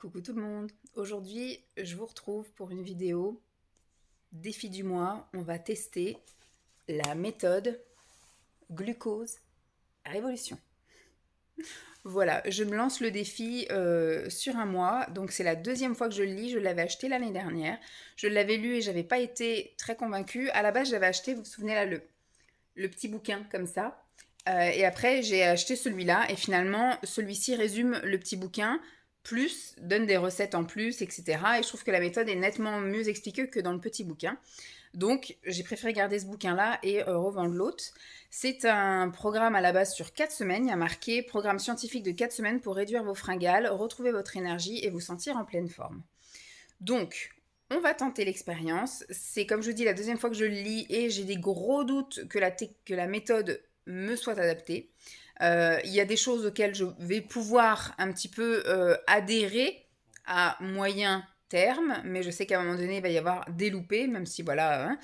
Coucou tout le monde. Aujourd'hui, je vous retrouve pour une vidéo défi du mois. On va tester la méthode glucose révolution. Voilà, je me lance le défi sur un mois. Donc c'est la deuxième fois que je le lis. Je l'avais acheté l'année dernière. Je l'avais lu et j'avais pas été très convaincue. À la base, j'avais acheté, vous vous souvenez là, le petit bouquin comme ça. Et après, j'ai acheté celui-là. Et finalement, celui-ci résume le petit bouquin, plus donne des recettes en plus, etc. Et je trouve que la méthode est nettement mieux expliquée que dans le petit bouquin. Donc, j'ai préféré garder ce bouquin-là et revendre l'autre. C'est un programme à la base sur 4 semaines. Il y a marqué programme scientifique de 4 semaines pour réduire vos fringales, retrouver votre énergie et vous sentir en pleine forme. Donc, on va tenter l'expérience. C'est comme je dis la deuxième fois que je le lis et j'ai des gros doutes que la méthode me soit adaptée. Il y a des choses auxquelles je vais pouvoir un petit peu adhérer à moyen terme, mais je sais qu'à un moment donné, il va y avoir des loupés, même si voilà. Hein.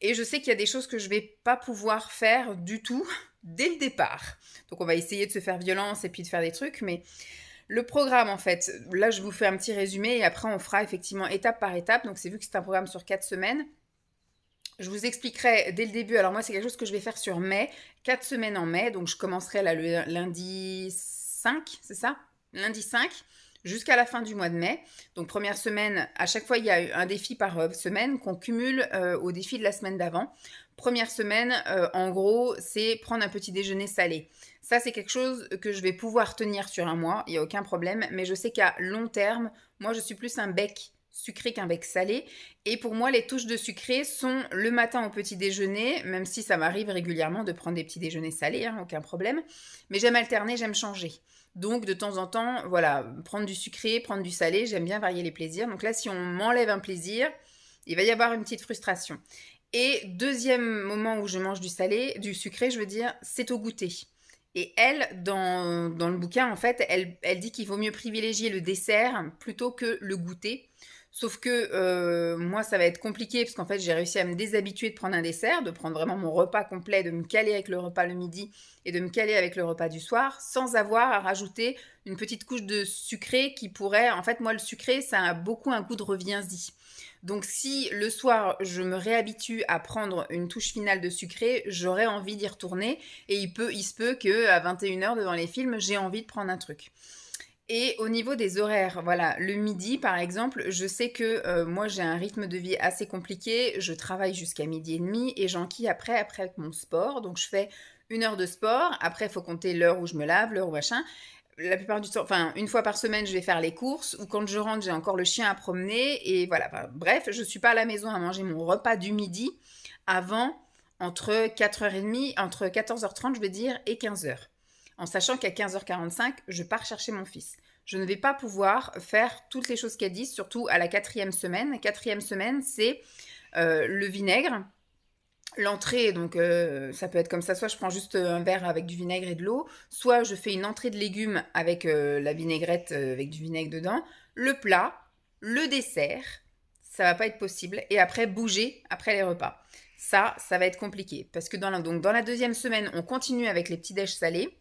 Et je sais qu'il y a des choses que je vais pas pouvoir faire du tout dès le départ. Donc on va essayer de se faire violence et puis de faire des trucs, mais le programme, en fait, là, je vous fais un petit résumé et après, on fera effectivement étape par étape. Donc, c'est vu que c'est un programme sur 4 semaines. Je vous expliquerai dès le début. Alors, moi, c'est quelque chose que je vais faire sur mai, 4 semaines en mai. Donc, je commencerai là le lundi 5, c'est ça? Lundi 5 jusqu'à la fin du mois de mai. Donc, première semaine, à chaque fois, il y a un défi par semaine qu'on cumule au défi de la semaine d'avant. Première semaine, en gros, c'est prendre un petit déjeuner salé. Ça, c'est quelque chose que je vais pouvoir tenir sur un mois, il n'y a aucun problème. Mais je sais qu'à long terme, moi, je suis plus un bec sucré qu'un bec salé. Et pour moi, les touches de sucré sont le matin au petit déjeuner, même si ça m'arrive régulièrement de prendre des petits déjeuners salés, hein, aucun problème. Mais j'aime alterner, j'aime changer. Donc de temps en temps, voilà, prendre du sucré, prendre du salé, j'aime bien varier les plaisirs. Donc là, si on m'enlève un plaisir, il va y avoir une petite frustration. Et deuxième moment où je mange du salé, du sucré, je veux dire, c'est au goûter. Et elle, dans le bouquin, en fait, elle dit qu'il vaut mieux privilégier le dessert plutôt que le goûter. Sauf que moi, ça va être compliqué parce qu'en fait, j'ai réussi à me déshabituer de prendre un dessert, de prendre vraiment mon repas complet, de me caler avec le repas le midi et de me caler avec le repas du soir, sans avoir à rajouter une petite couche de sucré qui pourrait... En fait, moi, le sucré, ça a beaucoup un goût de reviens-y. Donc si le soir, je me réhabitue à prendre une touche finale de sucré, j'aurais envie d'y retourner et il se peut qu'à 21h devant les films, j'ai envie de prendre un truc. Et au niveau des horaires, voilà, le midi par exemple, je sais que moi j'ai un rythme de vie assez compliqué, je travaille jusqu'à midi et demi et j'enquille après mon sport, donc je fais 1 heure de sport, après il faut compter l'heure où je me lave, l'heure où machin. La plupart du temps, enfin une fois par semaine je vais faire les courses, ou quand je rentre j'ai encore le chien à promener, et voilà, enfin, bref, je suis pas à la maison à manger mon repas du midi avant entre 4h30, entre 14h30 je veux dire, et 15h en sachant qu'à 15h45, je pars chercher mon fils. Je ne vais pas pouvoir faire toutes les choses qu'elle dit, surtout à la quatrième semaine. La quatrième semaine, c'est le vinaigre. L'entrée, donc ça peut être comme ça, soit je prends juste un verre avec du vinaigre et de l'eau, soit je fais une entrée de légumes avec la vinaigrette avec du vinaigre dedans, le plat, le dessert, ça va pas être possible, et après bouger après les repas. Ça va être compliqué, parce que donc dans la deuxième semaine, on continue avec les petits déj salés,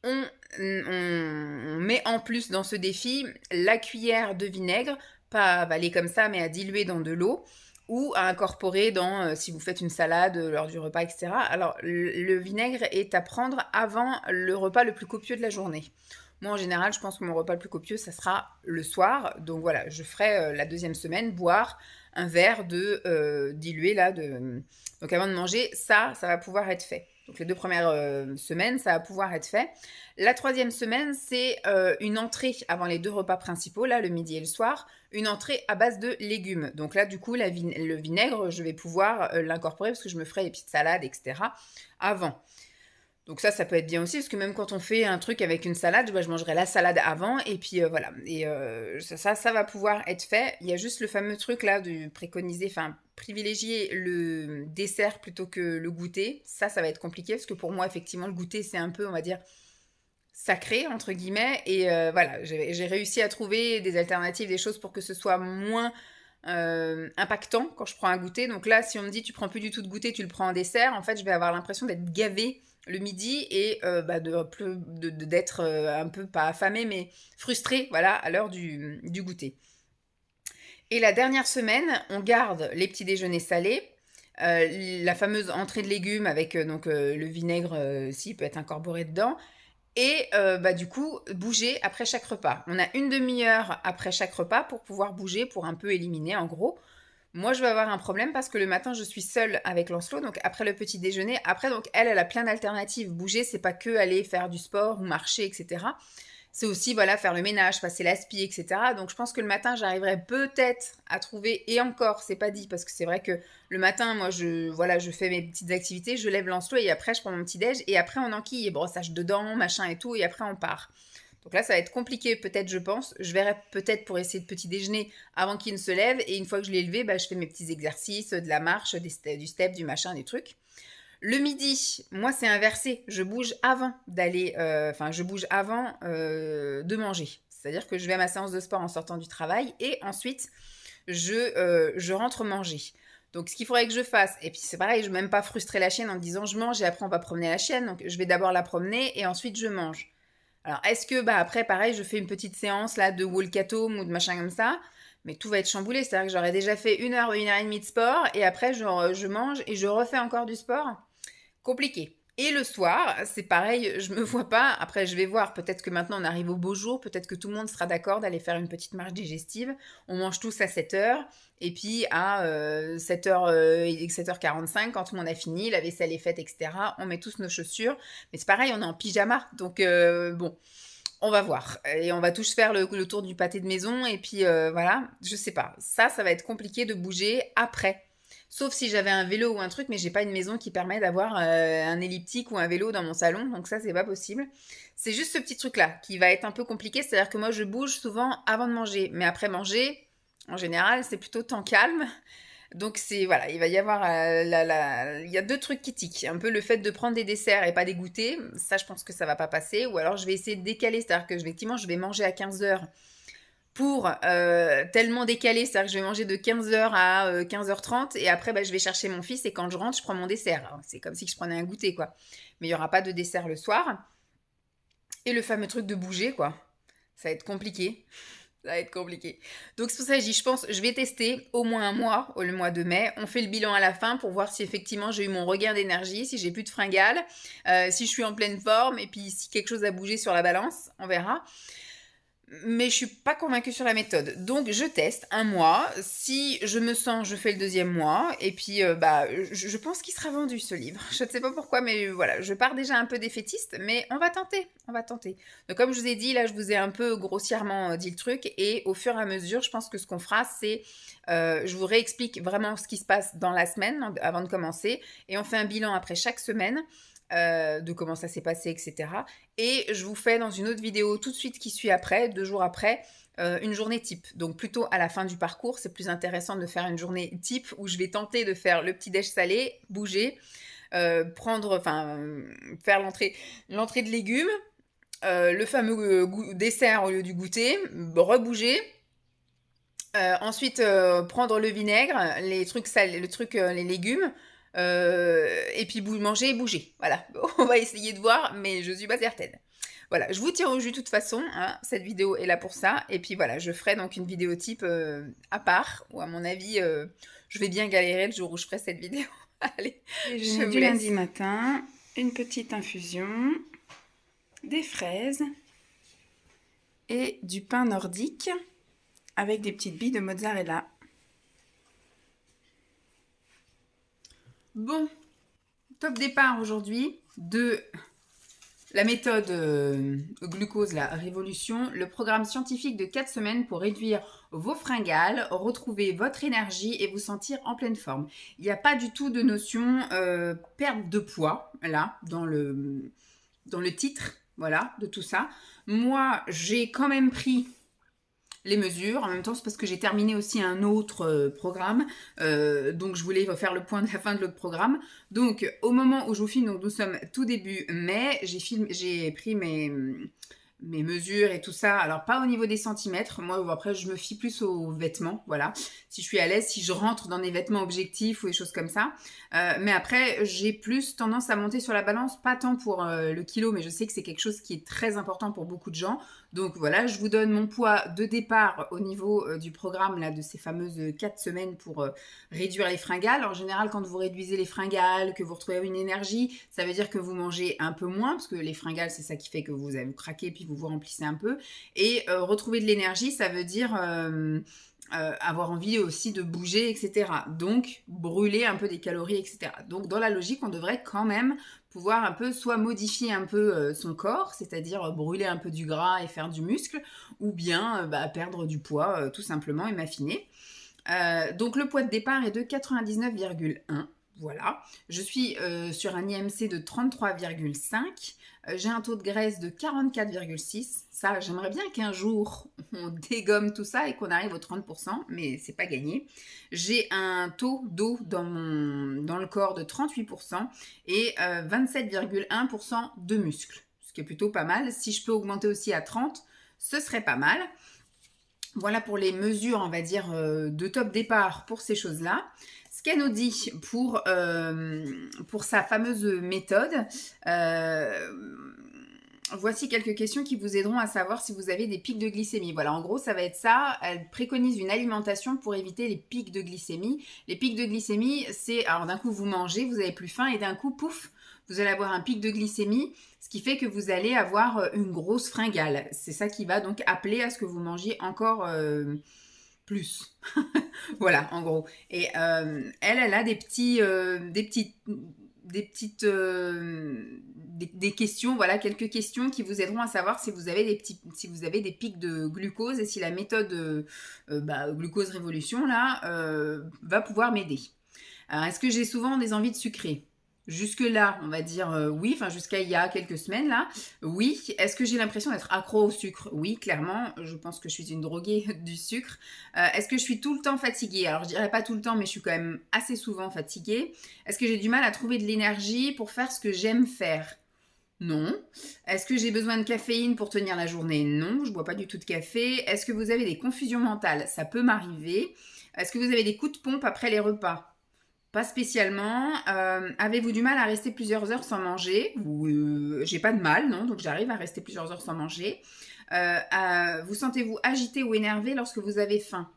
on met en plus dans ce défi la cuillère de vinaigre, pas à avaler comme ça, mais à diluer dans de l'eau ou à incorporer dans, si vous faites une salade lors du repas, etc. Alors, le vinaigre est à prendre avant le repas le plus copieux de la journée. Moi, en général, je pense que mon repas le plus copieux, ça sera le soir. Donc voilà, je ferai la deuxième semaine boire un verre de dilué là. Donc avant de manger, ça va pouvoir être fait. Donc les 2 premières semaines, ça va pouvoir être fait. La troisième semaine, c'est une entrée avant les 2 repas principaux, là, le midi et le soir, une entrée à base de légumes. Donc là, du coup, le vinaigre, je vais pouvoir l'incorporer parce que je me ferai des petites salades, etc. avant. Donc ça peut être bien aussi, parce que même quand on fait un truc avec une salade, bah, je mangerai la salade avant, et puis voilà. Et ça va pouvoir être fait. Il y a juste le fameux truc là de préconiser, enfin privilégier le dessert plutôt que le goûter. Ça va être compliqué, parce que pour moi, effectivement, le goûter, c'est un peu, on va dire, sacré, entre guillemets. Et voilà, j'ai réussi à trouver des alternatives, des choses pour que ce soit moins impactant quand je prends un goûter. Donc là, si on me dit tu prends plus du tout de goûter, tu le prends en dessert, en fait, je vais avoir l'impression d'être gavée le midi et d'être un peu, pas affamée, mais frustrée, voilà, à l'heure du goûter. Et la dernière semaine, on garde les petits déjeuners salés, la fameuse entrée de légumes avec le vinaigre, s'il peut être incorporé dedans, et du coup, bouger après chaque repas. On a une demi-heure après chaque repas pour pouvoir bouger, pour un peu éliminer en gros. Moi, je vais avoir un problème parce que le matin, je suis seule avec Lancelot, donc après le petit déjeuner. Après, donc elle a plein d'alternatives. Bouger, c'est pas que aller faire du sport ou marcher, etc. C'est aussi, voilà, faire le ménage, passer l'aspi, etc. Donc je pense que le matin, j'arriverai peut-être à trouver, et encore, c'est pas dit, parce que c'est vrai que le matin, moi, je fais mes petites activités, je lève Lancelot, et après, je prends mon petit déj, et après, on enquille, et brossage de dents, machin et tout, et après, on part. Donc là, ça va être compliqué, peut-être, je pense. Je verrai peut-être pour essayer de petit déjeuner avant qu'il ne se lève. Et une fois que je l'ai levé, je fais mes petits exercices, de la marche, du step, du machin, des trucs. Le midi, moi, c'est inversé. Je bouge avant d'aller, je bouge avant de manger. C'est-à-dire que je vais à ma séance de sport en sortant du travail et ensuite, je rentre manger. Donc, ce qu'il faudrait que je fasse, et puis c'est pareil, je ne veux même pas frustrer la chienne en disant je mange et après on va promener la chienne. Donc, je vais d'abord la promener et ensuite je mange. Alors, est-ce que, après, pareil, je fais une petite séance là de Walkathon ou de machin comme ça, mais tout va être chamboulé. C'est-à-dire que j'aurais déjà fait 1 heure et demie de sport et après, je mange et je refais encore du sport. Compliqué. Et le soir, c'est pareil, je me vois pas. Après, je vais voir. Peut-être que maintenant, on arrive au beau jour. Peut-être que tout le monde sera d'accord d'aller faire une petite marche digestive. On mange tous à 7h. Et puis, à 7h, 7h45, quand tout le monde a fini, la vaisselle est faite, etc., on met tous nos chaussures. Mais c'est pareil, on est en pyjama. Donc, bon, on va voir. Et on va tous faire le tour du pâté de maison. Et puis, voilà, je sais pas. Ça va être compliqué de bouger après. Sauf si j'avais un vélo ou un truc, mais j'ai pas une maison qui permet d'avoir un elliptique ou un vélo dans mon salon, donc ça c'est pas possible. C'est juste ce petit truc-là qui va être un peu compliqué, c'est-à-dire que moi je bouge souvent avant de manger, mais après manger, en général, c'est plutôt temps calme. Donc c'est voilà, il va y avoir il y a deux trucs qui tiquent. Un peu le fait de prendre des desserts et pas des goûters, ça je pense que ça va pas passer. Ou alors je vais essayer de décaler, c'est-à-dire que effectivement je vais manger à 15h pour tellement décaler, c'est-à-dire que je vais manger de 15h à 15h30 et après je vais chercher mon fils et quand je rentre, je prends mon dessert. Alors, c'est comme si je prenais un goûter quoi. Mais il n'y aura pas de dessert le soir. Et le fameux truc de bouger quoi. Ça va être compliqué. Ça va être compliqué. Donc c'est pour ça que je dis, je pense, je vais tester au moins un mois, le mois de mai. On fait le bilan à la fin pour voir si effectivement j'ai eu mon regain d'énergie, si j'ai plus de fringales, si je suis en pleine forme et puis si quelque chose a bougé sur la balance, on verra. Mais je suis pas convaincue sur la méthode. Donc je teste un mois. Si je me sens, je fais le deuxième mois. Et puis je pense qu'il sera vendu ce livre. Je ne sais pas pourquoi, mais voilà, je pars déjà un peu défaitiste, mais on va tenter, on va tenter. Donc comme je vous ai dit, là je vous ai un peu grossièrement dit le truc, et au fur et à mesure, je pense que ce qu'on fera, c'est je vous réexplique vraiment ce qui se passe dans la semaine avant de commencer, et on fait un bilan après chaque semaine. De comment ça s'est passé, etc. Et je vous fais dans une autre vidéo tout de suite qui suit après, 2 jours après, une journée type. Donc plutôt à la fin du parcours, c'est plus intéressant de faire une journée type où je vais tenter de faire le petit déj salé, bouger, faire l'entrée de légumes, le fameux dessert au lieu du goûter, rebouger. Ensuite, prendre le vinaigre, les trucs salés, les légumes, et puis manger et bouger. Voilà, on va essayer de voir, mais je suis pas certaine. Voilà, je vous tiens au jus de toute façon, hein, cette vidéo est là pour ça. Et puis voilà, je ferai donc une vidéo type à part, où à mon avis, je vais bien galérer le jour où je ferai cette vidéo. Allez, je vous Du laisse. lundi matin, une petite infusion, des fraises et du pain nordique avec des petites billes de mozzarella. Bon, top départ aujourd'hui de la méthode glucose, la révolution, le programme scientifique de 4 semaines pour réduire vos fringales, retrouver votre énergie et vous sentir en pleine forme. Il n'y a pas du tout de notion perte de poids, là, dans le titre, voilà, de tout ça. Moi, j'ai quand même pris les mesures. En même temps, c'est parce que j'ai terminé aussi un autre programme. Donc, je voulais faire le point de la fin de l'autre programme. Donc, au moment où je vous filme, donc nous sommes tout début mai, j'ai pris mes mesures et tout ça. Alors, pas au niveau des centimètres. Moi, après, je me fie plus aux vêtements, voilà. Si je suis à l'aise, si je rentre dans des vêtements objectifs ou des choses comme ça. Mais après, j'ai plus tendance à monter sur la balance, pas tant pour le kilo, mais je sais que c'est quelque chose qui est très important pour beaucoup de gens. Donc voilà, je vous donne mon poids de départ au niveau du programme là, de ces fameuses 4 semaines pour réduire les fringales. En général, quand vous réduisez les fringales, que vous retrouvez une énergie, ça veut dire que vous mangez un peu moins, parce que les fringales, c'est ça qui fait que vous allez vous craquer, puis vous vous remplissez un peu. Et retrouver de l'énergie, ça veut dire avoir envie aussi de bouger, etc. Donc, brûler un peu des calories, etc. Donc, dans la logique, on devrait quand même pouvoir un peu soit modifier un peu son corps, c'est-à-dire brûler un peu du gras et faire du muscle, ou bien perdre du poids tout simplement et m'affiner. Donc, le poids de départ est de 99,1. Voilà. Je suis sur un IMC de 33,5. J'ai un taux de graisse de 44,6. Ça, j'aimerais bien qu'un jour, on dégomme tout ça et qu'on arrive aux 30%, mais c'est pas gagné. J'ai un taux d'eau dans le corps de 38% et 27,1% de muscles, ce qui est plutôt pas mal. Si je peux augmenter aussi à 30, ce serait pas mal. Voilà pour les mesures, on va dire, de top départ pour ces choses-là. Ce qu'elle nous dit pour sa fameuse méthode, voici quelques questions qui vous aideront à savoir si vous avez des pics de glycémie. Voilà, en gros, ça va être ça. Elle préconise une alimentation pour éviter les pics de glycémie. Les pics de glycémie, c'est, alors d'un coup, vous mangez, vous avez plus faim et d'un coup, pouf, vous allez avoir un pic de glycémie, ce qui fait que vous allez avoir une grosse fringale. C'est ça qui va donc appeler à ce que vous mangiez encore plus. Voilà, en gros. Et elle a des questions, voilà, quelques questions qui vous aideront à savoir si vous avez des pics de glucose et si la méthode glucose révolution là va pouvoir m'aider. Alors, est-ce que j'ai souvent des envies de sucrer ? Jusque-là, on va dire oui, enfin jusqu'à il y a quelques semaines là, oui. Est-ce que j'ai l'impression d'être accro au sucre ? Oui, clairement, je pense que je suis une droguée du sucre. Est-ce que je suis tout le temps fatiguée ? Alors je dirais pas tout le temps, mais je suis quand même assez souvent fatiguée. Est-ce que j'ai du mal à trouver de l'énergie pour faire ce que j'aime faire ? Non. Est-ce que j'ai besoin de caféine pour tenir la journée ? Non, je bois pas du tout de café. Est-ce que vous avez des confusions mentales ? Ça peut m'arriver. Est-ce que vous avez des coups de pompe après les repas ? Pas spécialement. Avez-vous du mal à rester plusieurs heures sans manger ? J'ai pas de mal, non, donc j'arrive à rester plusieurs heures sans manger. Vous sentez-vous agité ou énervé lorsque vous avez faim ?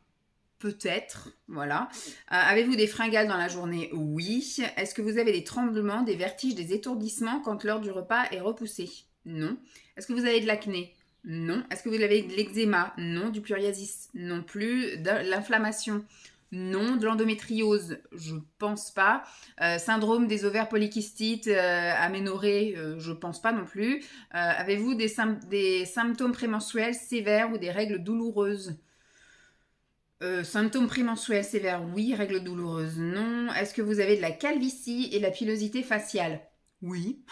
Peut-être, voilà. Avez-vous des fringales dans la journée ? Oui. Est-ce que vous avez des tremblements, des vertiges, des étourdissements quand l'heure du repas est repoussée ? Non. Est-ce que vous avez de l'acné ? Non. Est-ce que vous avez de l'eczéma ? Non. Du psoriasis ? Non plus. De l'inflammation ? Non. De l'endométriose, je pense pas. Syndrome des ovaires polykystites, aménorrhée, je pense pas non plus. Avez-vous des symptômes prémenstruels sévères ou des règles douloureuses ? Symptômes prémenstruels sévères, oui. Règles douloureuses, non. Est-ce que vous avez de la calvitie et de la pilosité faciale ? Oui.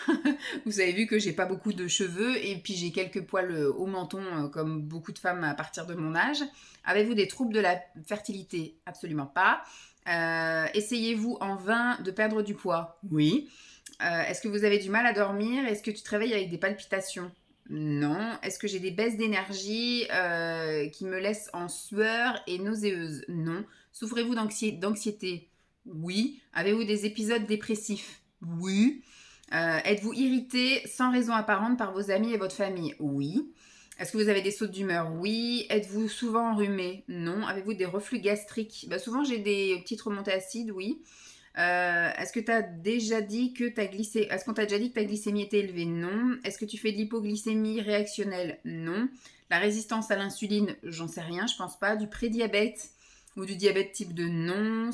Vous avez vu que j'ai pas beaucoup de cheveux et puis j'ai quelques poils au menton comme beaucoup de femmes à partir de mon âge. Avez-vous des troubles de la fertilité ? Absolument pas. Essayez-vous en vain de perdre du poids ? Oui. Est-ce que vous avez du mal à dormir ? Est-ce que tu te réveilles avec des palpitations ? Non. Est-ce que j'ai des baisses d'énergie qui me laissent en sueur et nauséeuse ? Non. Souffrez-vous d'anxiété ? Oui. Avez-vous des épisodes dépressifs ? Oui. Êtes-vous irrité sans raison apparente par vos amis et votre famille ? Oui. Est-ce que vous avez des sautes d'humeur ? Oui. Êtes-vous souvent enrhumé ? Non. Avez-vous des reflux gastriques ? Souvent j'ai des petites remontées acides, oui. Est-ce qu'on t'a déjà dit que ta glycémie était élevée ? Non. Est-ce que tu fais de l'hypoglycémie réactionnelle ? Non. La résistance à l'insuline, j'en sais rien, je pense pas. Du prédiabète ou du diabète type 2 ? Non.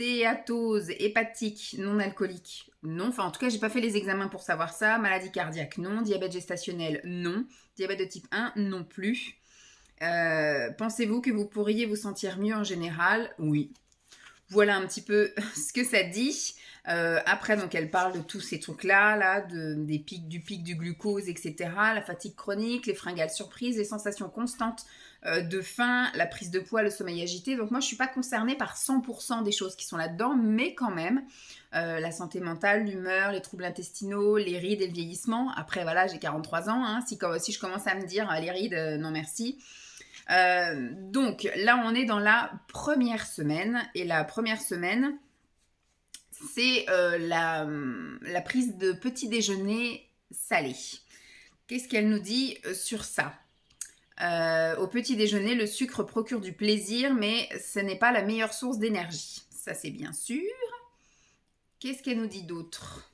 Stéatose hépatique non alcoolique, non. Enfin, en tout cas, j'ai pas fait les examens pour savoir ça. Maladie cardiaque, non. Diabète gestationnel, non. Diabète de type 1, non plus. Pensez-vous que vous pourriez vous sentir mieux en général ? Oui. Voilà un petit peu ce que ça dit. Après, donc, elle parle de tous ces trucs-là, du pic du glucose, etc. La fatigue chronique, les fringales surprises, les sensations constantes de faim, la prise de poids, le sommeil agité. Donc moi, je ne suis pas concernée par 100% des choses qui sont là-dedans, mais quand même, la santé mentale, l'humeur, les troubles intestinaux, les rides et le vieillissement. Après, voilà, j'ai 43 ans. Hein, si je commence à me dire les rides, non merci. Donc là, on est dans la première semaine. Et la première semaine, c'est la prise de petit déjeuner salé. Qu'est-ce qu'elle nous dit sur ça ? Au petit déjeuner, le sucre procure du plaisir, mais ce n'est pas la meilleure source d'énergie. Ça, c'est bien sûr. Qu'est-ce qu'elle nous dit d'autre ?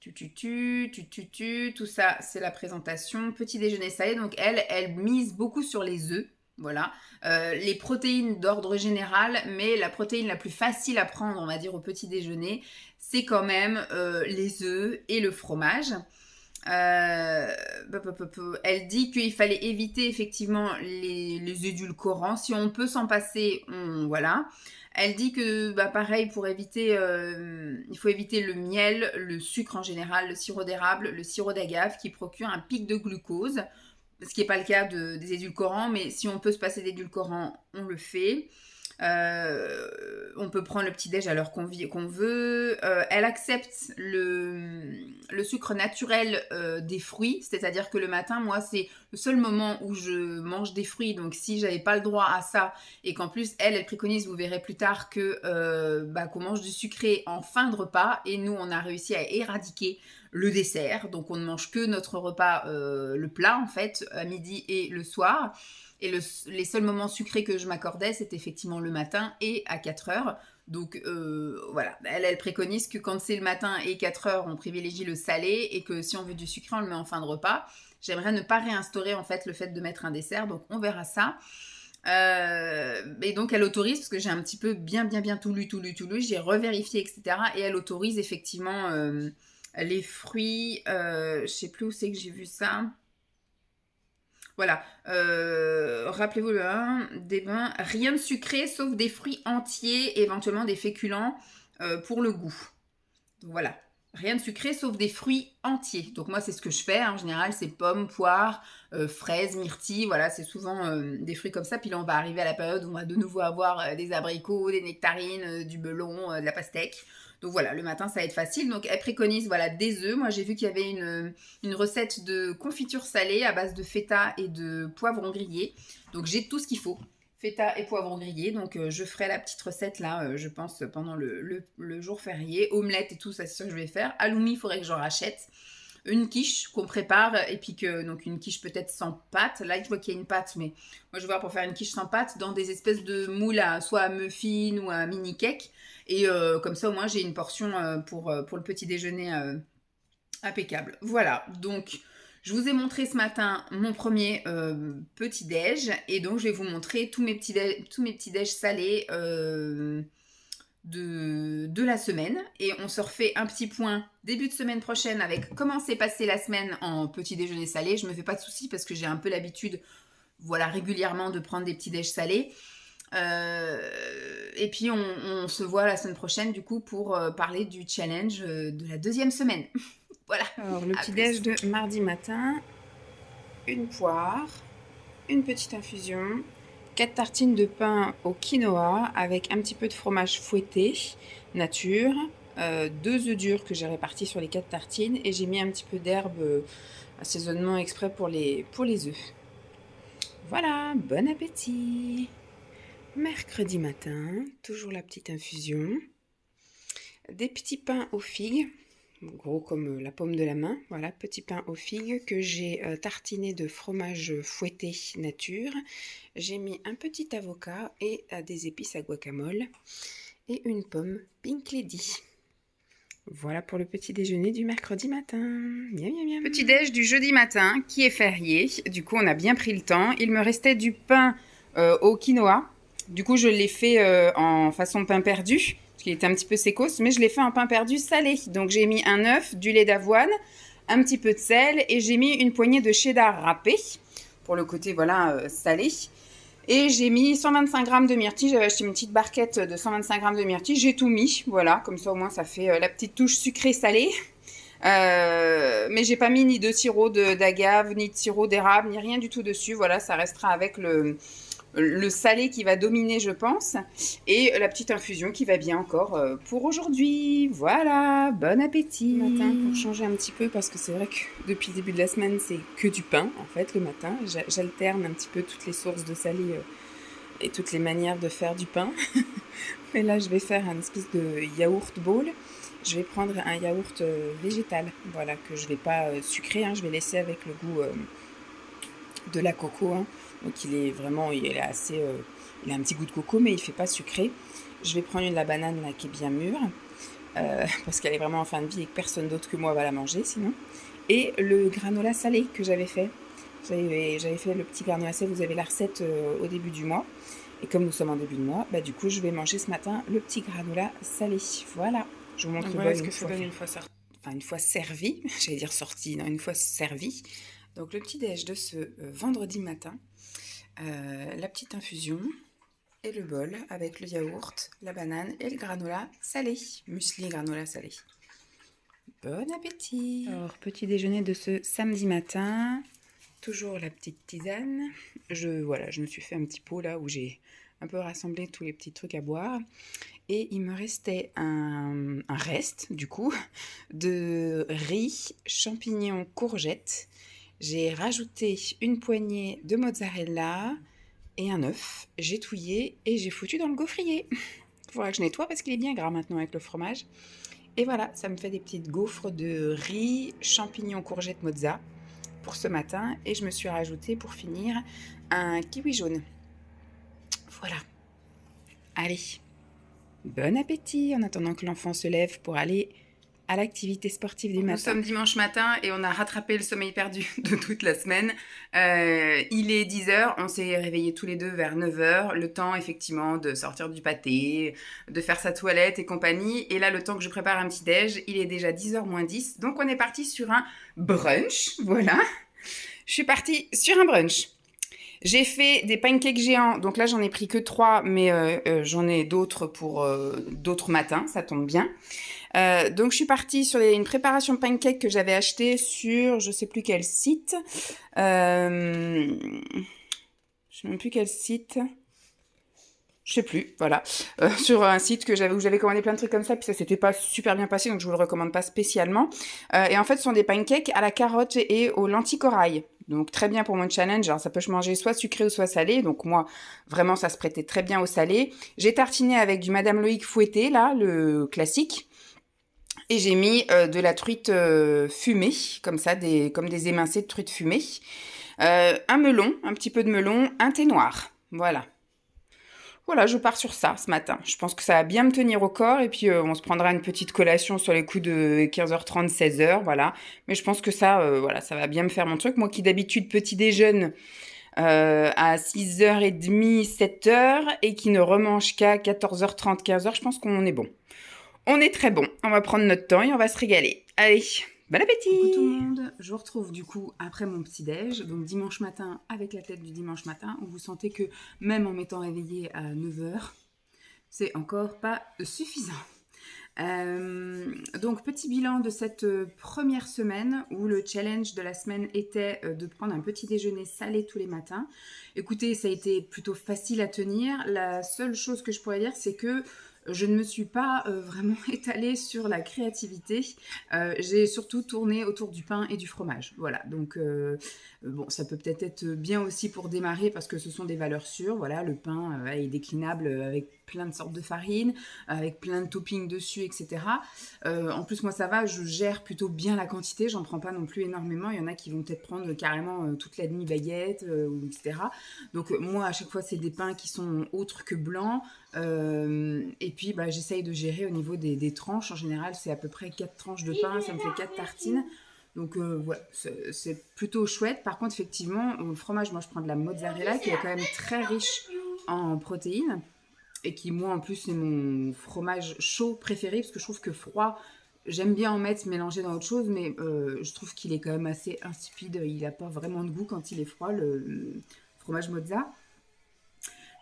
Tout ça, c'est la présentation. Petit déjeuner salé, donc elle mise beaucoup sur les œufs. Voilà, les protéines d'ordre général, mais la protéine la plus facile à prendre, on va dire, au petit déjeuner, c'est quand même les œufs et le fromage. Elle dit qu'il fallait éviter effectivement les édulcorants. Si on peut s'en passer, voilà. Elle dit que, pareil, pour éviter, il faut éviter le miel, le sucre en général, le sirop d'érable, le sirop d'agave qui procure un pic de glucose. Ce qui n'est pas le cas des édulcorants, mais si on peut se passer d'édulcorants, on le fait. On peut prendre le petit-déj à l'heure qu'on veut. Elle accepte le sucre naturel des fruits, c'est-à-dire que le matin, moi, c'est le seul moment où je mange des fruits. Donc, si j'avais pas le droit à ça et qu'en plus, elle préconise, vous verrez plus tard, qu'on mange du sucré en fin de repas. Et nous, on a réussi à éradiquer le dessert. Donc, on ne mange que notre repas, le plat, en fait, à midi et le soir. Et les seuls moments sucrés que je m'accordais, c'était effectivement le matin et à 4 heures. Donc voilà, elle préconise que quand c'est le matin et 4 heures, on privilégie le salé et que si on veut du sucré, on le met en fin de repas. J'aimerais ne pas réinstaurer en fait le fait de mettre un dessert, donc on verra ça. Et donc elle autorise, parce que j'ai un petit peu bien tout lu, j'ai revérifié, etc. Et elle autorise effectivement les fruits, je sais plus où c'est que j'ai vu ça. Voilà, rappelez-vous le 1, des bains, rien de sucré sauf des fruits entiers, éventuellement des féculents pour le goût. Donc voilà, rien de sucré sauf des fruits entiers. Donc moi c'est ce que je fais, en général c'est pommes, poires, fraises, myrtilles, voilà c'est souvent des fruits comme ça. Puis là on va arriver à la période où on va de nouveau avoir des abricots, des nectarines, du melon, de la pastèque. Donc voilà, le matin, ça va être facile. Donc elle préconise voilà, des œufs. Moi, j'ai vu qu'il y avait une recette de confiture salée à base de feta et de poivron grillé. Donc j'ai tout ce qu'il faut. Feta et poivron grillé. Donc je ferai la petite recette là, je pense, pendant le jour férié. Omelette et tout, ça c'est sûr que je vais faire. Halloumi, il faudrait que j'en rachète. Une quiche qu'on prépare et puis donc une quiche peut-être sans pâte. Là, je vois qu'il y a une pâte, mais moi je vais voir pour faire une quiche sans pâte dans des espèces de moules soit à muffin ou à mini cake. Et comme ça, au moins, j'ai une portion pour le petit déjeuner impeccable. Voilà, donc je vous ai montré ce matin mon premier petit déj. Et donc, je vais vous montrer tous mes petits déj salés de la semaine. Et on se refait un petit point début de semaine prochaine avec comment s'est passée la semaine en petit déjeuner salé. Je me fais pas de soucis parce que j'ai un peu l'habitude, voilà, régulièrement de prendre des petits déj salés. Et puis on se voit la semaine prochaine du coup pour parler du challenge de la deuxième semaine. Voilà. Alors le petit déj de mardi matin, une poire, une petite infusion, 4 tartines de pain au quinoa avec un petit peu de fromage fouetté nature, 2 œufs durs que j'ai répartis sur les 4 tartines et j'ai mis un petit peu d'herbe assaisonnement exprès pour les œufs. Voilà, bon appétit. Mercredi matin, toujours la petite infusion, des petits pains aux figues, gros comme la paume de la main, voilà, petits pains aux figues que j'ai tartiné de fromage fouetté nature. J'ai mis un petit avocat et des épices à guacamole et une pomme Pink Lady. Voilà pour le petit déjeuner du mercredi matin. Miam, miam, miam. Petit déj du jeudi matin qui est férié, du coup on a bien pris le temps. Il me restait du pain au quinoa. Du coup, je l'ai fait en façon pain perdu, parce qu'il était un petit peu sécos, mais je l'ai fait en pain perdu salé. Donc, j'ai mis un œuf, du lait d'avoine, un petit peu de sel, et j'ai mis une poignée de cheddar râpé, pour le côté, voilà, salé. Et j'ai mis 125 grammes de myrtille. J'avais acheté une petite barquette de 125 grammes de myrtille. J'ai tout mis, voilà, comme ça au moins ça fait la petite touche sucrée-salée. Mais j'ai pas mis ni de sirop d'agave, ni de sirop d'érable, ni rien du tout dessus. Voilà, ça restera avec le salé qui va dominer, je pense, et la petite infusion qui va bien encore pour aujourd'hui. Voilà, bon appétit. Le matin, pour changer un petit peu, parce que c'est vrai que depuis le début de la semaine, c'est que du pain, en fait, le matin. J'alterne un petit peu toutes les sources de salé et toutes les manières de faire du pain. Et là, je vais faire un espèce de yaourt bowl. Je vais prendre un yaourt végétal, voilà, que je vais pas sucrer, hein, je vais laisser avec le goût de la coco, hein. Donc il est vraiment, il est assez, il a un petit goût de coco, mais il fait pas sucré. Je vais prendre la banane là qui est bien mûre, parce qu'elle est vraiment en fin de vie et que personne d'autre que moi va la manger sinon. Et le granola salé que j'avais fait. J'avais fait le petit granola salé, vous avez la recette au début du mois. Et comme nous sommes en début de mois, bah du coup je vais manger ce matin le petit granola salé. Voilà, je vous montre le bol une fois servi, j'allais dire sorti, non, une fois servi. Donc le petit déj de ce vendredi matin, la petite infusion et le bol avec le yaourt, la banane et le granola salé, muesli granola salé. Bon appétit. Alors petit déjeuner de ce samedi matin, toujours la petite tisane. Je me suis fait un petit pot là où j'ai un peu rassemblé tous les petits trucs à boire. Et il me restait un reste, du coup, de riz, champignons, courgettes. J'ai rajouté une poignée de mozzarella et un œuf. J'ai touillé et j'ai foutu dans le gaufrier. Il faudra que je nettoie parce qu'il est bien gras maintenant avec le fromage. Et voilà, ça me fait des petites gaufres de riz, champignons, courgettes, mozza pour ce matin. Et je me suis rajouté pour finir un kiwi jaune. Voilà. Allez. Bon appétit en attendant que l'enfant se lève pour aller à l'activité sportive du matin. Nous sommes dimanche matin et on a rattrapé le sommeil perdu de toute la semaine. Il est 10h, on s'est réveillés tous les deux vers 9h. Le temps effectivement de sortir du pâté, de faire sa toilette et compagnie. Et là, le temps que je prépare un petit déj, il est déjà 10h moins 10. Donc on est parti sur un brunch, voilà. Je suis partie sur un brunch. J'ai fait des pancakes géants, donc là j'en ai pris que 3, mais j'en ai d'autres pour d'autres matins, ça tombe bien. Donc je suis partie sur une préparation de pancakes que j'avais acheté sur je sais plus quel site. Je sais même plus quel site. Je sais plus, voilà. Sur un site où j'avais commandé plein de trucs comme ça, puis ça s'était pas super bien passé, donc je vous le recommande pas spécialement. Et en fait, ce sont des pancakes à la carotte et aux lentilles corail. Donc très bien pour mon challenge. Alors ça peut se manger soit sucré ou soit salé. Donc moi, vraiment, ça se prêtait très bien au salé. J'ai tartiné avec du Madame Loïc fouetté, là, le classique. Et j'ai mis de la truite fumée, comme ça, comme des émincés de truite fumée. Un melon, un petit peu de melon, un thé noir. Voilà. Voilà, je pars sur ça ce matin. Je pense que ça va bien me tenir au corps et puis on se prendra une petite collation sur les coups de 15h30, 16h, voilà. Mais je pense que ça, voilà, ça va bien me faire mon truc. Moi qui d'habitude petit déjeune à 6h30, 7h et qui ne remange qu'à 14h30, 15h, je pense qu'on est bon. On est très bon. On va prendre notre temps et on va se régaler. Allez, bon appétit! Coucou tout le monde, je vous retrouve du coup après mon petit déj, donc dimanche matin avec la tête du dimanche matin, où vous sentez que même en m'étant réveillée à 9h, c'est encore pas suffisant. Donc petit bilan de cette première semaine où le challenge de la semaine était de prendre un petit déjeuner salé tous les matins. Écoutez, ça a été plutôt facile à tenir. La seule chose que je pourrais dire, c'est que je ne me suis pas vraiment étalée sur la créativité. J'ai surtout tourné autour du pain et du fromage. Voilà, donc bon, ça peut peut-être être bien aussi pour démarrer parce que ce sont des valeurs sûres. Voilà, le pain est déclinable avec plein de sortes de farines, avec plein de toppings dessus, etc. En plus, moi, ça va, je gère plutôt bien la quantité. J'en prends pas non plus énormément. Il y en a qui vont peut-être prendre carrément toute la demi-baguette, etc. Donc moi, à chaque fois, c'est des pains qui sont autres que blancs. Et puis bah, j'essaye de gérer au niveau des tranches. En général, c'est à peu près 4 tranches de pain, ça me fait 4 tartines. Donc voilà, c'est plutôt chouette. Par contre, effectivement, le fromage, moi je prends de la mozzarella qui est quand même très riche en protéines. Et qui, moi en plus, c'est mon fromage chaud préféré parce que je trouve que froid, j'aime bien en mettre mélanger dans autre chose, mais je trouve qu'il est quand même assez insipide. Il n'a pas vraiment de goût quand il est froid, le fromage mozza.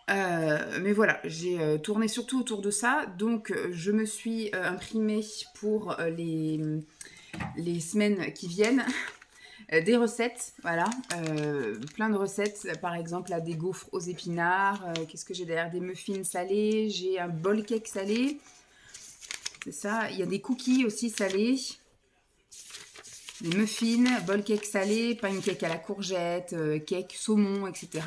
Mais voilà, j'ai tourné surtout autour de ça. Donc, je me suis imprimée pour les semaines qui viennent des recettes, voilà, plein de recettes, par exemple là, des gaufres aux épinards, qu'est-ce que j'ai derrière, des muffins salés, j'ai un bol cake salé, c'est ça, il y a des cookies aussi salés, des muffins, bol cake salé, pancake à la courgette, cake saumon, etc.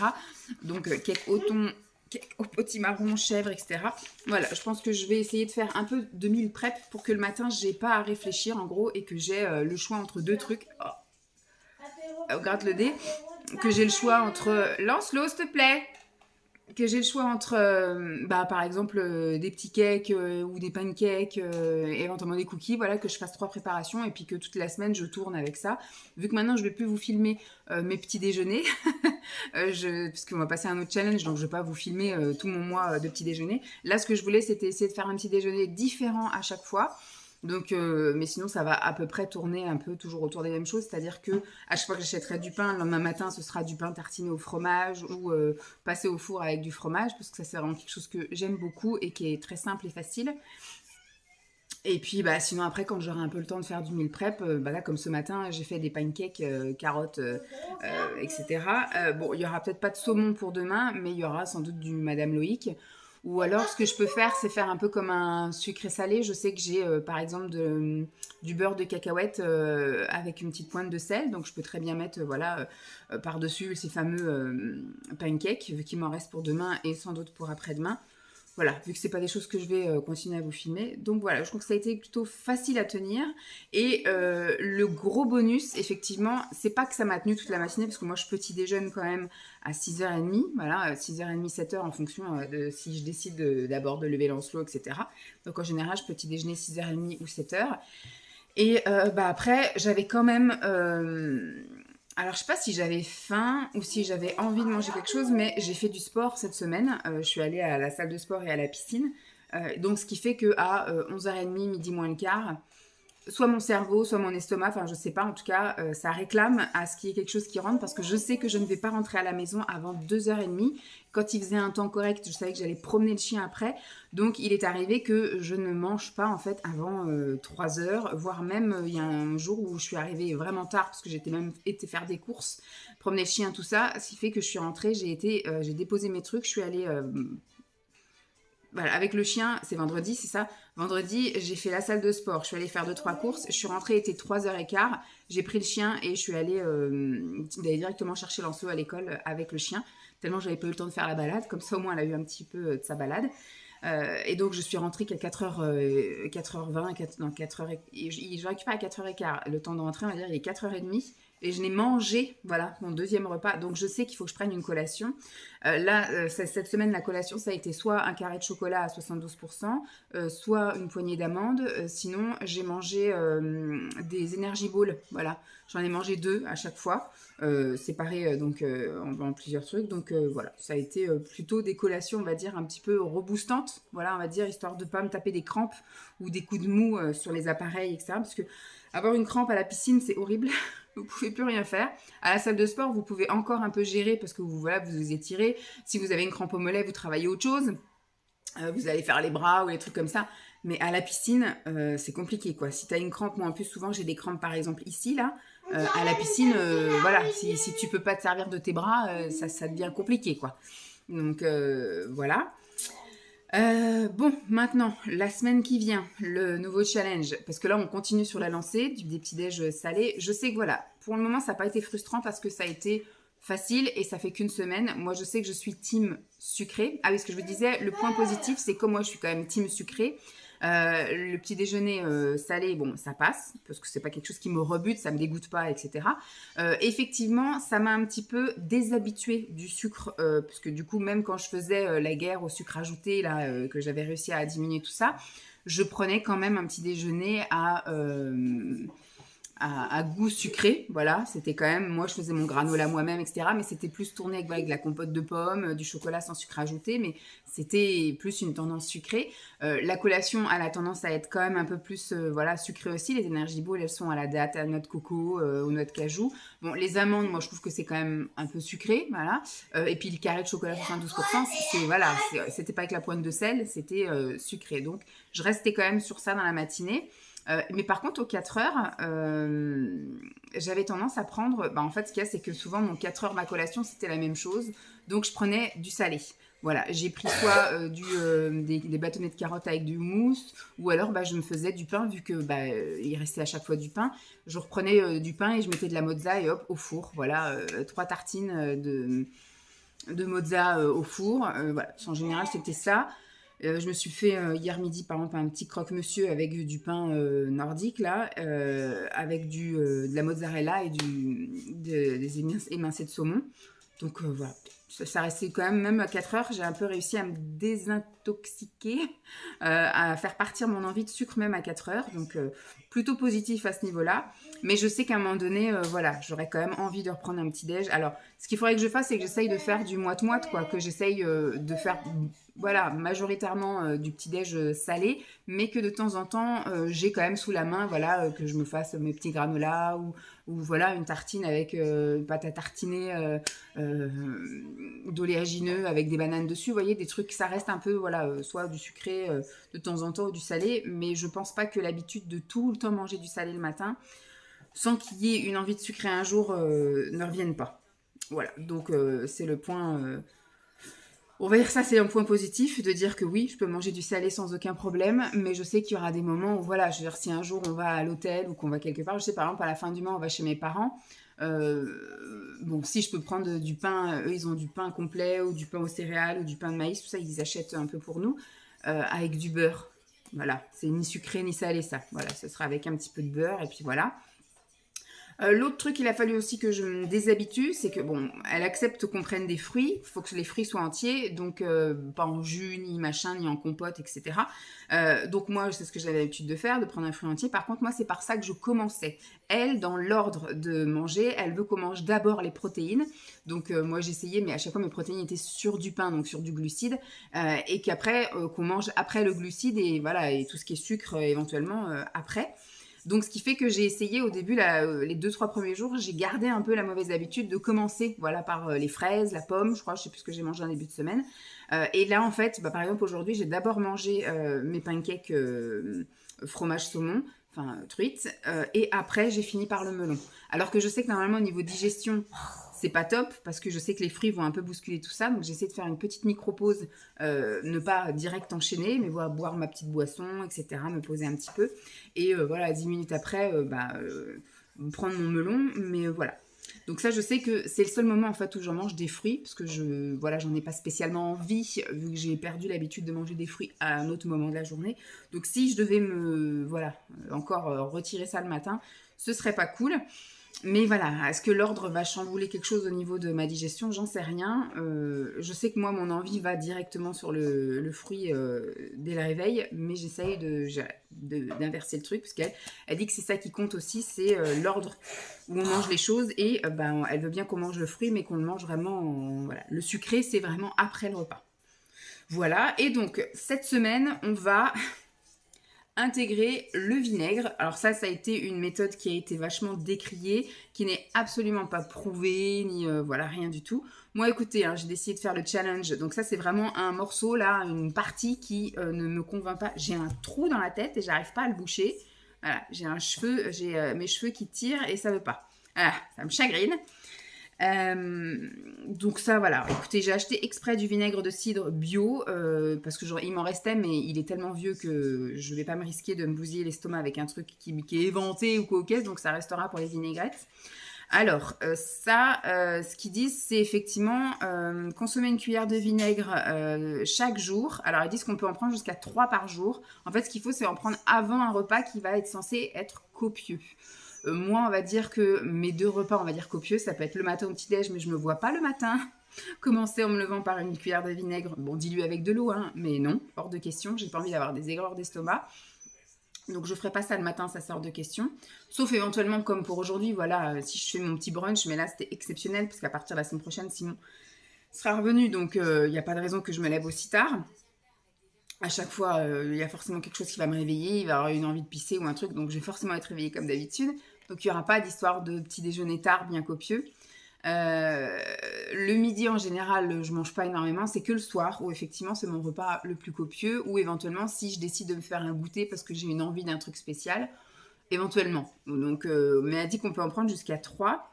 Donc cake au thon, cake au potimarron, chèvre, etc. Voilà, je pense que je vais essayer de faire un peu de meal prep pour que le matin, j'ai pas à réfléchir en gros et que j'ai le choix entre deux trucs. Gratte le dé, que j'ai le choix entre... Lance-l'eau, s'il te plaît. Que j'ai le choix entre, par exemple, des petits cakes ou des pancakes, éventuellement des cookies, voilà, que je fasse 3 préparations et puis que toute la semaine, je tourne avec ça. Vu que maintenant, je ne vais plus vous filmer mes petits déjeuners, parce qu'on va passer à un autre challenge, donc je ne vais pas vous filmer tout mon mois de petit déjeuner. Là, ce que je voulais, c'était essayer de faire un petit déjeuner différent à chaque fois. Donc, mais sinon, ça va à peu près tourner un peu toujours autour des mêmes choses. C'est-à-dire que à chaque fois que j'achèterai du pain, le lendemain matin, ce sera du pain tartiné au fromage ou passé au four avec du fromage, parce que ça, c'est vraiment quelque chose que j'aime beaucoup et qui est très simple et facile. Et puis, sinon, après, quand j'aurai un peu le temps de faire du meal prep, là, comme ce matin, j'ai fait des pancakes, carottes, etc. Bon, il y aura peut-être pas de saumon pour demain, mais il y aura sans doute du Madame Loïc. Ou alors, ce que je peux faire, c'est faire un peu comme un sucré salé. Je sais que j'ai, par exemple, du beurre de cacahuète avec une petite pointe de sel. Donc, je peux très bien mettre, par-dessus ces fameux pancakes, vu qu'il m'en reste pour demain et sans doute pour après-demain. Voilà, vu que c'est pas des choses que je vais continuer à vous filmer. Donc voilà, je trouve que ça a été plutôt facile à tenir. Et le gros bonus, effectivement, c'est pas que ça m'a tenu toute la matinée, parce que moi je petit déjeune quand même à 6h30, voilà, 6h30, 7h en fonction de si je décide d'abord de lever Lancelot, etc. Donc en général, je petit déjeuner 6h30 ou 7h. Et après, j'avais quand même... alors, je sais pas si j'avais faim ou si j'avais envie de manger quelque chose, mais j'ai fait du sport cette semaine. Je suis allée à la salle de sport et à la piscine. Donc, ce qui fait qu'à 11h30, midi moins le quart, soit mon cerveau, soit mon estomac, enfin je sais pas, en tout cas, ça réclame à ce qu'il y ait quelque chose qui rentre parce que je sais que je ne vais pas rentrer à la maison avant 2h30. Quand il faisait un temps correct, je savais que j'allais promener le chien après. Donc il est arrivé que je ne mange pas en fait avant 3h, voire même il y a un jour où je suis arrivée vraiment tard parce que j'étais même été faire des courses, promener le chien, tout ça, ce qui fait que je suis rentrée, j'ai déposé mes trucs, je suis allée voilà, avec le chien, c'est vendredi, c'est ça. Vendredi, j'ai fait la salle de sport. Je suis allée faire 2-3 courses. Je suis rentrée, il était 3h15. J'ai pris le chien et je suis allée directement chercher Lancelot à l'école avec le chien. Tellement j'avais pas eu le temps de faire la balade. Comme ça, au moins, elle a eu un petit peu de sa balade. Et donc, je suis rentrée qu'à 4h20, non, 4h... Je récupère à 4h15. Le temps de rentrer, on va dire, il est 4h30. Et je n'ai mangé, voilà, mon deuxième repas. Donc, je sais qu'il faut que je prenne une collation. Cette semaine, la collation, ça a été soit un carré de chocolat à 72%, soit une poignée d'amandes. Sinon, j'ai mangé des Energy Balls, voilà. J'en ai mangé 2 à chaque fois, séparés en plusieurs trucs. Donc, voilà, ça a été plutôt des collations, on va dire, un petit peu reboostantes, voilà, on va dire, histoire de ne pas me taper des crampes ou des coups de mou sur les appareils, etc. Parce que avoir une crampe à la piscine, c'est horrible. Vous pouvez plus rien faire. À la salle de sport, vous pouvez encore un peu gérer parce que vous vous étirez. Si vous avez une crampe au mollet, vous travaillez autre chose. Vous allez faire les bras ou les trucs comme ça. Mais à la piscine, c'est compliqué, quoi. Si tu as une crampe, moi en plus souvent j'ai des crampes par exemple ici, là. À la piscine, voilà, si tu peux pas te servir de tes bras, ça devient compliqué, quoi. Donc voilà. Bon, maintenant, la semaine qui vient, le nouveau challenge, parce que là, on continue sur la lancée des petits-déj salés. Je sais que voilà, pour le moment, ça n'a pas été frustrant parce que ça a été facile et ça fait qu'une semaine. Moi, je sais que je suis team sucré. Ah oui, ce que je vous disais, le point positif, c'est comme moi, je suis quand même team sucré. Le petit déjeuner salé, bon, ça passe, parce que c'est pas quelque chose qui me rebute, ça me dégoûte pas, etc. Effectivement, ça m'a un petit peu déshabituée du sucre, parce que du coup, même quand je faisais la guerre au sucre ajouté, là, que j'avais réussi à diminuer tout ça, je prenais quand même un petit déjeuner à goût sucré, voilà, c'était quand même, moi je faisais mon granola moi-même, etc., mais c'était plus tourné avec de la compote de pommes, du chocolat sans sucre ajouté, mais c'était plus une tendance sucrée. La collation, elle a tendance à être quand même un peu plus, voilà, sucrée aussi, les Energy Balls, elles sont à la date, à noix de coco, aux noix de cajou. Bon, les amandes, moi je trouve que c'est quand même un peu sucré, voilà, et puis le carré de chocolat 72%, voilà, c'était pas avec la pointe de sel, c'était sucré, donc je restais quand même sur ça dans la matinée. Mais par contre, aux 4 heures, j'avais tendance à prendre... en fait, ce qu'il y a, c'est que souvent, mon 4 heures, ma collation, c'était la même chose. Donc, je prenais du salé. Voilà, j'ai pris soit des bâtonnets de carottes avec du mousse, ou alors je me faisais du pain, vu que il restait à chaque fois du pain. Je reprenais du pain et je mettais de la mozza et hop, au four. Voilà, 3 tartines de mozza au four. Voilà, en général, c'était ça. Je me suis fait hier midi, par exemple, un petit croque-monsieur avec du pain nordique, là, avec de la mozzarella et des émincés de saumon. Donc voilà, ça restait quand même à 4 heures, j'ai un peu réussi à me désintoxiquer, à faire partir mon envie de sucre même à 4 heures. Donc plutôt positif à ce niveau-là. Mais je sais qu'à un moment donné, voilà, j'aurais quand même envie de reprendre un petit déj. Alors, ce qu'il faudrait que je fasse, c'est que j'essaye de faire du moite-moite, quoi, que j'essaye de faire, voilà, majoritairement du petit déj salé, mais que de temps en temps, j'ai quand même sous la main, voilà, que je me fasse mes petits granolas ou voilà, une tartine avec pâte à tartiner d'oléagineux avec des bananes dessus, vous voyez, des trucs, ça reste un peu, voilà, soit du sucré de temps en temps ou du salé, mais je pense pas que l'habitude de tout le temps manger du salé le matin, sans qu'il y ait une envie de sucrer un jour, ne revienne pas. Voilà, donc c'est le point... on va dire ça, c'est un point positif, de dire que oui, je peux manger du salé sans aucun problème, mais je sais qu'il y aura des moments où, voilà, je veux dire, si un jour on va à l'hôtel ou qu'on va quelque part, je sais par exemple à la fin du mois, on va chez mes parents, bon, si je peux prendre du pain, eux ils ont du pain complet ou du pain aux céréales ou du pain de maïs, tout ça, ils achètent un peu pour nous, avec du beurre. Voilà, c'est ni sucré ni salé ça. Voilà, ce sera avec un petit peu de beurre et puis voilà. L'autre truc, il a fallu aussi que je me déshabitue, c'est que, bon, elle accepte qu'on prenne des fruits, il faut que les fruits soient entiers, donc pas en jus, ni machin, ni en compote, etc. Donc moi, c'est ce que j'avais l'habitude de faire, de prendre un fruit entier. Par contre, moi, c'est par ça que je commençais. Elle, dans l'ordre de manger, elle veut qu'on mange d'abord les protéines. Donc moi, j'essayais, mais à chaque fois, mes protéines étaient sur du pain, donc sur du glucide, et qu'après, qu'on mange après le glucide, et voilà, et tout ce qui est sucre, éventuellement, après. Donc, ce qui fait que j'ai essayé au début, les 2-3 premiers jours, j'ai gardé un peu la mauvaise habitude de commencer, voilà, par les fraises, la pomme, je crois, je sais plus ce que j'ai mangé en début de semaine. Et là, en fait, par exemple, aujourd'hui, j'ai d'abord mangé mes pancakes fromage saumon, enfin truite, et après, j'ai fini par le melon. Alors que je sais que normalement, au niveau digestion, c'est pas top, parce que je sais que les fruits vont un peu bousculer tout ça, donc j'essaie de faire une petite micro-pause, ne pas direct enchaîner, mais voilà, boire ma petite boisson, etc., me poser un petit peu, et voilà, 10 minutes après, prendre mon melon, mais voilà. Donc ça, je sais que c'est le seul moment en fait où j'en mange des fruits, parce que voilà, j'en ai pas spécialement envie, vu que j'ai perdu l'habitude de manger des fruits à un autre moment de la journée. Donc si je devais encore retirer ça le matin, ce serait pas cool. Mais voilà, est-ce que l'ordre va chambouler quelque chose au niveau de ma digestion? J'en sais rien. Je sais que moi, mon envie va directement sur le fruit dès le réveil, mais j'essaye d'inverser le truc, parce qu'elle dit que c'est ça qui compte aussi, c'est l'ordre où on mange les choses, et elle veut bien qu'on mange le fruit, mais qu'on le mange vraiment... voilà. Le sucré, c'est vraiment après le repas. Voilà, et donc, cette semaine, on va... intégrer le vinaigre. Alors ça a été une méthode qui a été vachement décriée, qui n'est absolument pas prouvée, ni voilà, rien du tout. Moi, écoutez, hein, j'ai décidé de faire le challenge. Donc ça, c'est vraiment un morceau, là, une partie qui ne me convainc pas. J'ai un trou dans la tête et j'arrive pas à le boucher. Voilà, j'ai mes cheveux qui tirent et ça veut pas. Voilà, ça me chagrine. Donc ça, voilà. Écoutez, j'ai acheté exprès du vinaigre de cidre bio parce que il m'en restait, mais il est tellement vieux que je vais pas me risquer de me bousiller l'estomac avec un truc qui est éventé ou quoi au caisse, donc ça restera pour les vinaigrettes. Alors, ce qu'ils disent, c'est effectivement consommer une cuillère de vinaigre chaque jour. Alors, ils disent qu'on peut en prendre jusqu'à 3 par jour. En fait, ce qu'il faut, c'est en prendre avant un repas qui va être censé être copieux. Moi, on va dire que mes 2 repas, on va dire copieux, ça peut être le matin au petit-déj, mais je me vois pas le matin commencer en me levant par une cuillère de vinaigre, bon, dilué avec de l'eau, hein, mais non, hors de question, j'ai pas envie d'avoir des aigreurs d'estomac. Donc je ferai pas ça le matin, ça sort de question. Sauf éventuellement comme pour aujourd'hui, voilà, si je fais mon petit brunch, mais là c'était exceptionnel, parce qu'à partir de la semaine prochaine, Simon sera revenu, donc il n'y a pas de raison que je me lève aussi tard. À chaque fois, il y a forcément quelque chose qui va me réveiller, il va avoir une envie de pisser ou un truc, donc je vais forcément être réveillée comme d'habitude. Donc il n'y aura pas d'histoire de petit déjeuner tard, bien copieux. Le midi en général, je mange pas énormément, c'est que le soir où effectivement c'est mon repas le plus copieux, ou éventuellement si je décide de me faire un goûter parce que j'ai une envie d'un truc spécial, éventuellement. Donc, mais elle dit qu'on peut en prendre jusqu'à 3.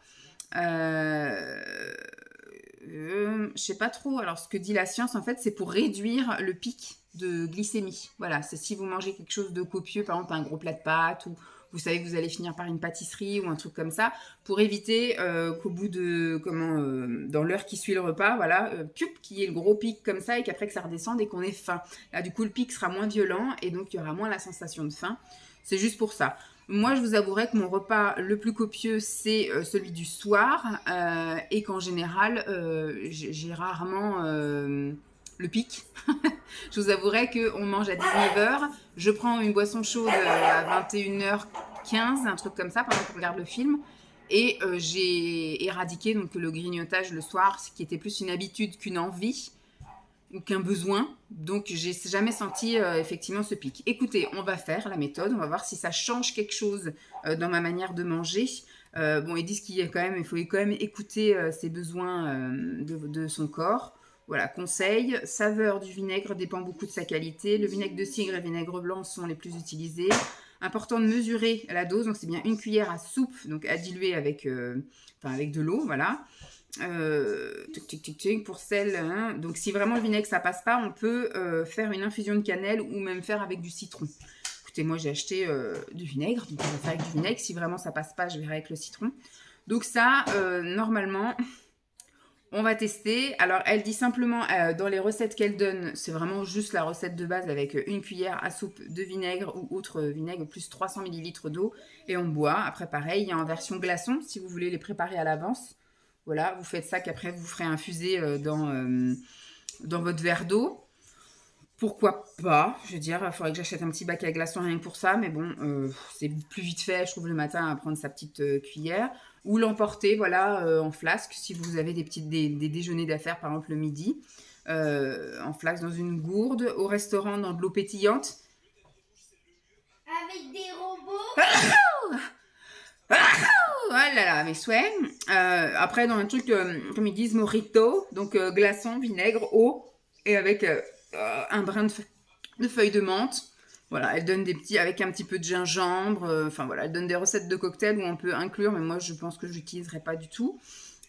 Je sais pas trop. Alors, ce que dit la science, en fait, c'est pour réduire le pic de glycémie. Voilà, c'est si vous mangez quelque chose de copieux, par exemple un gros plat de pâtes, ou vous savez que vous allez finir par une pâtisserie ou un truc comme ça, pour éviter qu'au bout de, dans l'heure qui suit le repas, voilà, qu'il y ait le gros pic comme ça et qu'après que ça redescende et qu'on ait faim. Là, du coup, le pic sera moins violent et donc il y aura moins la sensation de faim. C'est juste pour ça. Moi, je vous avouerai que mon repas le plus copieux, c'est celui du soir et qu'en général, j'ai rarement le pic. Je vous avouerai qu'on mange à 19h, je prends une boisson chaude à 21h15, un truc comme ça, pendant qu'on regarde le film. Et j'ai éradiqué donc, le grignotage le soir, ce qui était plus une habitude qu'une envie ou qu'un besoin. Donc, j'ai jamais senti effectivement ce pic. Écoutez, on va faire la méthode, on va voir si ça change quelque chose dans ma manière de manger. Bon, ils disent qu'il faut quand même écouter ses besoins de son corps. Voilà, conseil, saveur du vinaigre dépend beaucoup de sa qualité. Le vinaigre de cidre et le vinaigre blanc sont les plus utilisés. Important de mesurer la dose, donc c'est bien une cuillère à soupe, donc à diluer avec de l'eau, voilà. Pour sel, hein. Donc si vraiment le vinaigre ça passe pas, on peut faire une infusion de cannelle ou même faire avec du citron. Écoutez, moi j'ai acheté du vinaigre, donc on va faire avec du vinaigre. Si vraiment ça passe pas, je verrai avec le citron. Donc ça, normalement, on va tester. Alors, elle dit simplement, dans les recettes qu'elle donne, c'est vraiment juste la recette de base avec une cuillère à soupe de vinaigre ou autre vinaigre, plus 300 ml d'eau, et on boit. Après, pareil, il y a en version glaçon, si vous voulez les préparer à l'avance. Voilà, vous faites ça qu'après, vous ferez infuser dans votre verre d'eau. Pourquoi pas? Je veux dire, il faudrait que j'achète un petit bac à glaçons rien que pour ça, mais bon, c'est plus vite fait, je trouve, le matin à prendre sa petite cuillère. Ou l'emporter, voilà, en flasque, si vous avez des déjeuners d'affaires, par exemple le midi, en flasque dans une gourde, au restaurant dans de l'eau pétillante. Avec des robots. Oh là là, mes souhaits. Après, dans un truc, comme ils disent, mojito, donc glaçon, vinaigre, eau, et avec un brin de feuilles de menthe. Voilà, elle donne des petits, avec un petit peu de gingembre. Enfin voilà, elle donne des recettes de cocktails où on peut inclure, mais moi je pense que je l'utiliserai pas du tout.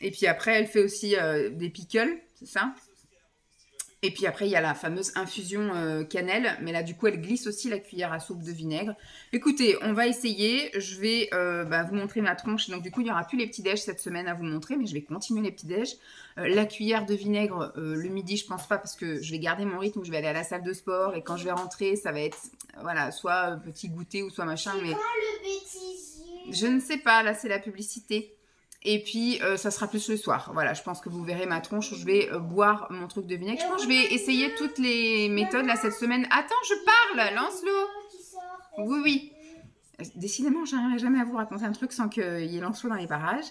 Et puis après, elle fait aussi des pickles, c'est ça? Et puis après, il y a la fameuse infusion cannelle. Mais là, du coup, elle glisse aussi la cuillère à soupe de vinaigre. Écoutez, on va essayer. Je vais vous montrer ma tronche. Donc, du coup, il n'y aura plus les petits déj cette semaine à vous montrer. Mais je vais continuer les petits déj. La cuillère de vinaigre, le midi, je pense pas. Parce que je vais garder mon rythme. Je vais aller à la salle de sport. Et quand je vais rentrer, ça va être voilà, soit petit goûter ou soit machin. Mais Quand le bêtisier. je ne sais pas. Là, c'est la publicité. Et puis, ça sera plus le soir. Voilà, je pense que vous verrez ma tronche où je vais boire mon truc de vinaigre. Je pense que je vais essayer toutes les méthodes là cette semaine. Attends, je parle, lance-le. Oui, oui. Décidément, je n'arriverai jamais à vous raconter un truc sans qu'il y ait Lancelot dans les parages.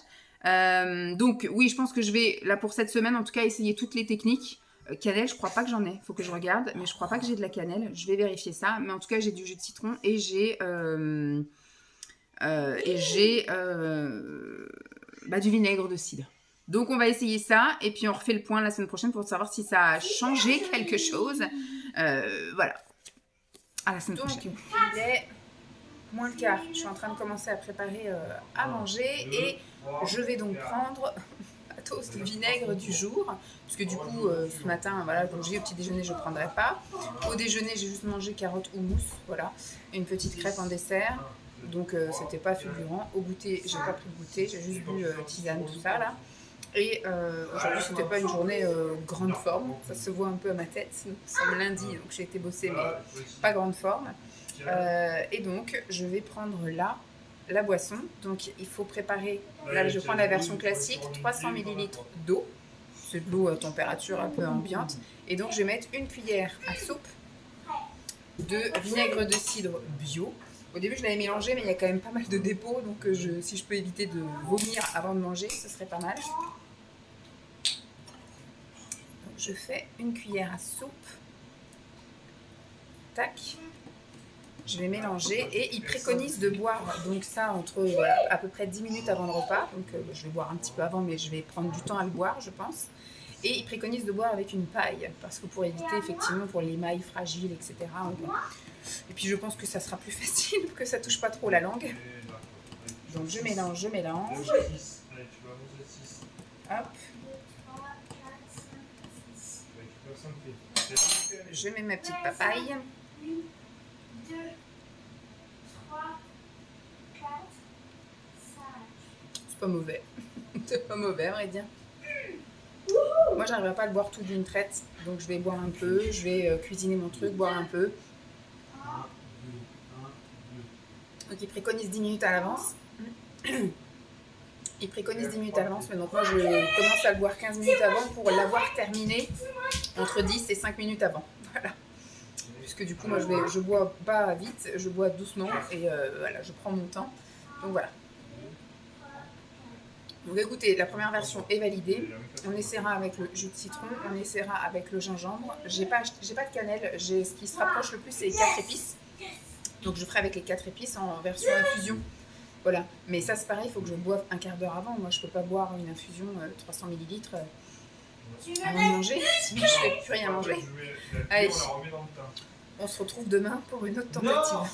Donc, oui, je pense que je vais, là pour cette semaine, en tout cas, essayer toutes les techniques. Cannelle, je crois pas que j'en ai. Il faut que je regarde. Mais je crois pas que j'ai de la cannelle. Je vais vérifier ça. Mais en tout cas, j'ai du jus de citron et j'ai... du vinaigre de cidre. Donc on va essayer ça et puis on refait le point la semaine prochaine pour savoir si ça a changé quelque chose. Voilà. À la semaine prochaine. Il est moins le quart. Je suis en train de commencer à préparer à manger et je vais donc prendre ma toast de vinaigre du jour. Parce que du coup, ce matin, voilà, donc j'ai au petit déjeuner, je ne prendrai pas. Au déjeuner, j'ai juste mangé carottes ou mousse, voilà. Une petite crêpe en dessert. Donc c'était pas fulgurant. Au goûter, j'ai pas pris de goûter, j'ai juste bu tisane, tout ça là. Et aujourd'hui c'était pas une journée grande forme, ça se voit un peu à ma tête. Nous sommes lundi, donc j'ai été bosser, mais pas grande forme. Et donc je vais prendre là la boisson. Donc il faut préparer, là je prends la version classique, 300 ml d'eau. C'est de l'eau à température un peu ambiante. Et donc je vais mettre une cuillère à soupe de vinaigre de cidre bio. Au début, je l'avais mélangé, mais il y a quand même pas mal de dépôts, donc si je peux éviter de vomir avant de manger, ce serait pas mal. Donc, je fais une cuillère à soupe. Tac. Je vais mélanger et ils préconisent de boire donc ça entre à peu près 10 minutes avant le repas. Donc je vais boire un petit peu avant, mais je vais prendre du temps à le boire, je pense. Et ils préconisent de boire avec une paille, parce que pour éviter effectivement pour les mailles fragiles, etc. Et puis je pense que ça sera plus facile, que ça touche pas trop la langue. Donc je mélange, je mélange. Hop. Je mets ma petite papaye. 2, 3, 4, 5. C'est pas mauvais. C'est pas mauvais, à vrai dire. Moi, j'arriverai pas à le boire tout d'une traite, donc je vais boire un peu, je vais cuisiner mon truc, boire un peu. Donc, ils préconisent 10 minutes à l'avance. Ils préconisent 10 minutes à l'avance, mais donc moi, je commence à le boire 15 minutes avant pour l'avoir terminé entre 10 et 5 minutes avant. Voilà. Puisque du coup, moi, je bois pas vite, je bois doucement et voilà, je prends mon temps. Donc voilà. Donc écoutez, la première version est validée. On essaiera avec le jus de citron, on essaiera avec le gingembre. J'ai pas de cannelle, ce qui se rapproche le plus, c'est les 4 épices. Donc je ferai avec les 4 épices en version infusion. Voilà. Mais ça, c'est pareil, il faut que je boive un quart d'heure avant. Moi, je peux pas boire une infusion 300 ml avant de manger, sinon je fais plus rien manger. Allez, on se retrouve demain pour une autre tentative.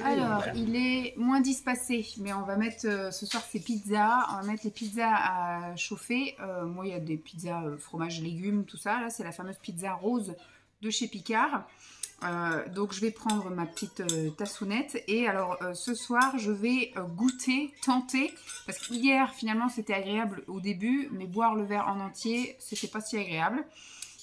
Alors, il est moins 10 passé, mais on va mettre ce soir ces pizzas. On va mettre les pizzas à chauffer. Moi, il y a des pizzas fromage, légumes, tout ça. Là, c'est la fameuse pizza rose de chez Picard. Donc, je vais prendre ma petite tassounette. Et alors, ce soir, je vais goûter, tenter. Parce qu'hier, finalement, c'était agréable au début. Mais boire le verre en entier, c'était pas si agréable.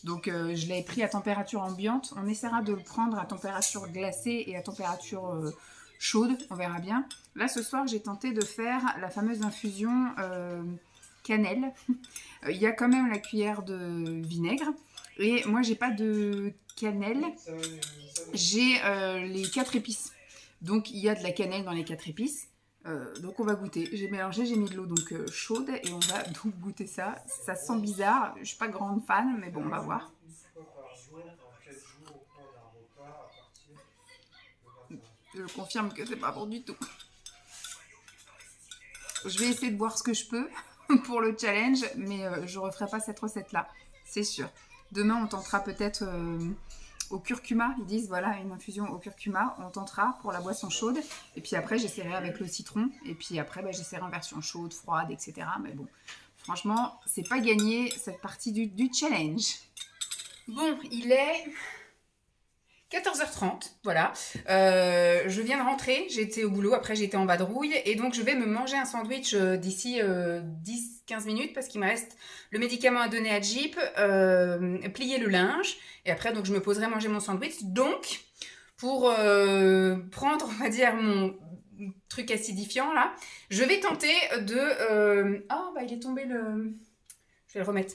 Donc je l'ai pris à température ambiante. On essaiera de le prendre à température glacée et à température chaude. On verra bien. Là, ce soir, j'ai tenté de faire la fameuse infusion cannelle. Il y a quand même la cuillère de vinaigre. Et moi, j'ai pas de cannelle. J'ai les 4 épices. Donc, il y a de la cannelle dans les 4 épices. Donc on va goûter. J'ai mélangé, j'ai mis de l'eau donc chaude et on va donc goûter ça. Ça sent bizarre, je suis pas grande fan, mais bon, on va voir. Je confirme que c'est pas bon du tout. Je vais essayer de boire ce que je peux pour le challenge, mais je referai pas cette recette-là, c'est sûr. Demain, on tentera peut-être au curcuma. Ils disent, voilà, une infusion au curcuma. On tentera pour la boisson chaude. Et puis après, j'essaierai avec le citron. Et puis après, j'essaierai en version chaude, froide, etc. Mais bon, franchement, c'est pas gagné cette partie du challenge. Bon, il est 14h30, voilà. Je viens de rentrer, j'étais au boulot, après j'étais en vadrouille, et donc je vais me manger un sandwich d'ici 10-15 minutes, parce qu'il me reste le médicament à donner à Jeep, plier le linge, et après donc je me poserai manger mon sandwich. Donc, pour prendre, on va dire, mon truc acidifiant, là, je vais tenter de... il est tombé le... Je vais le remettre.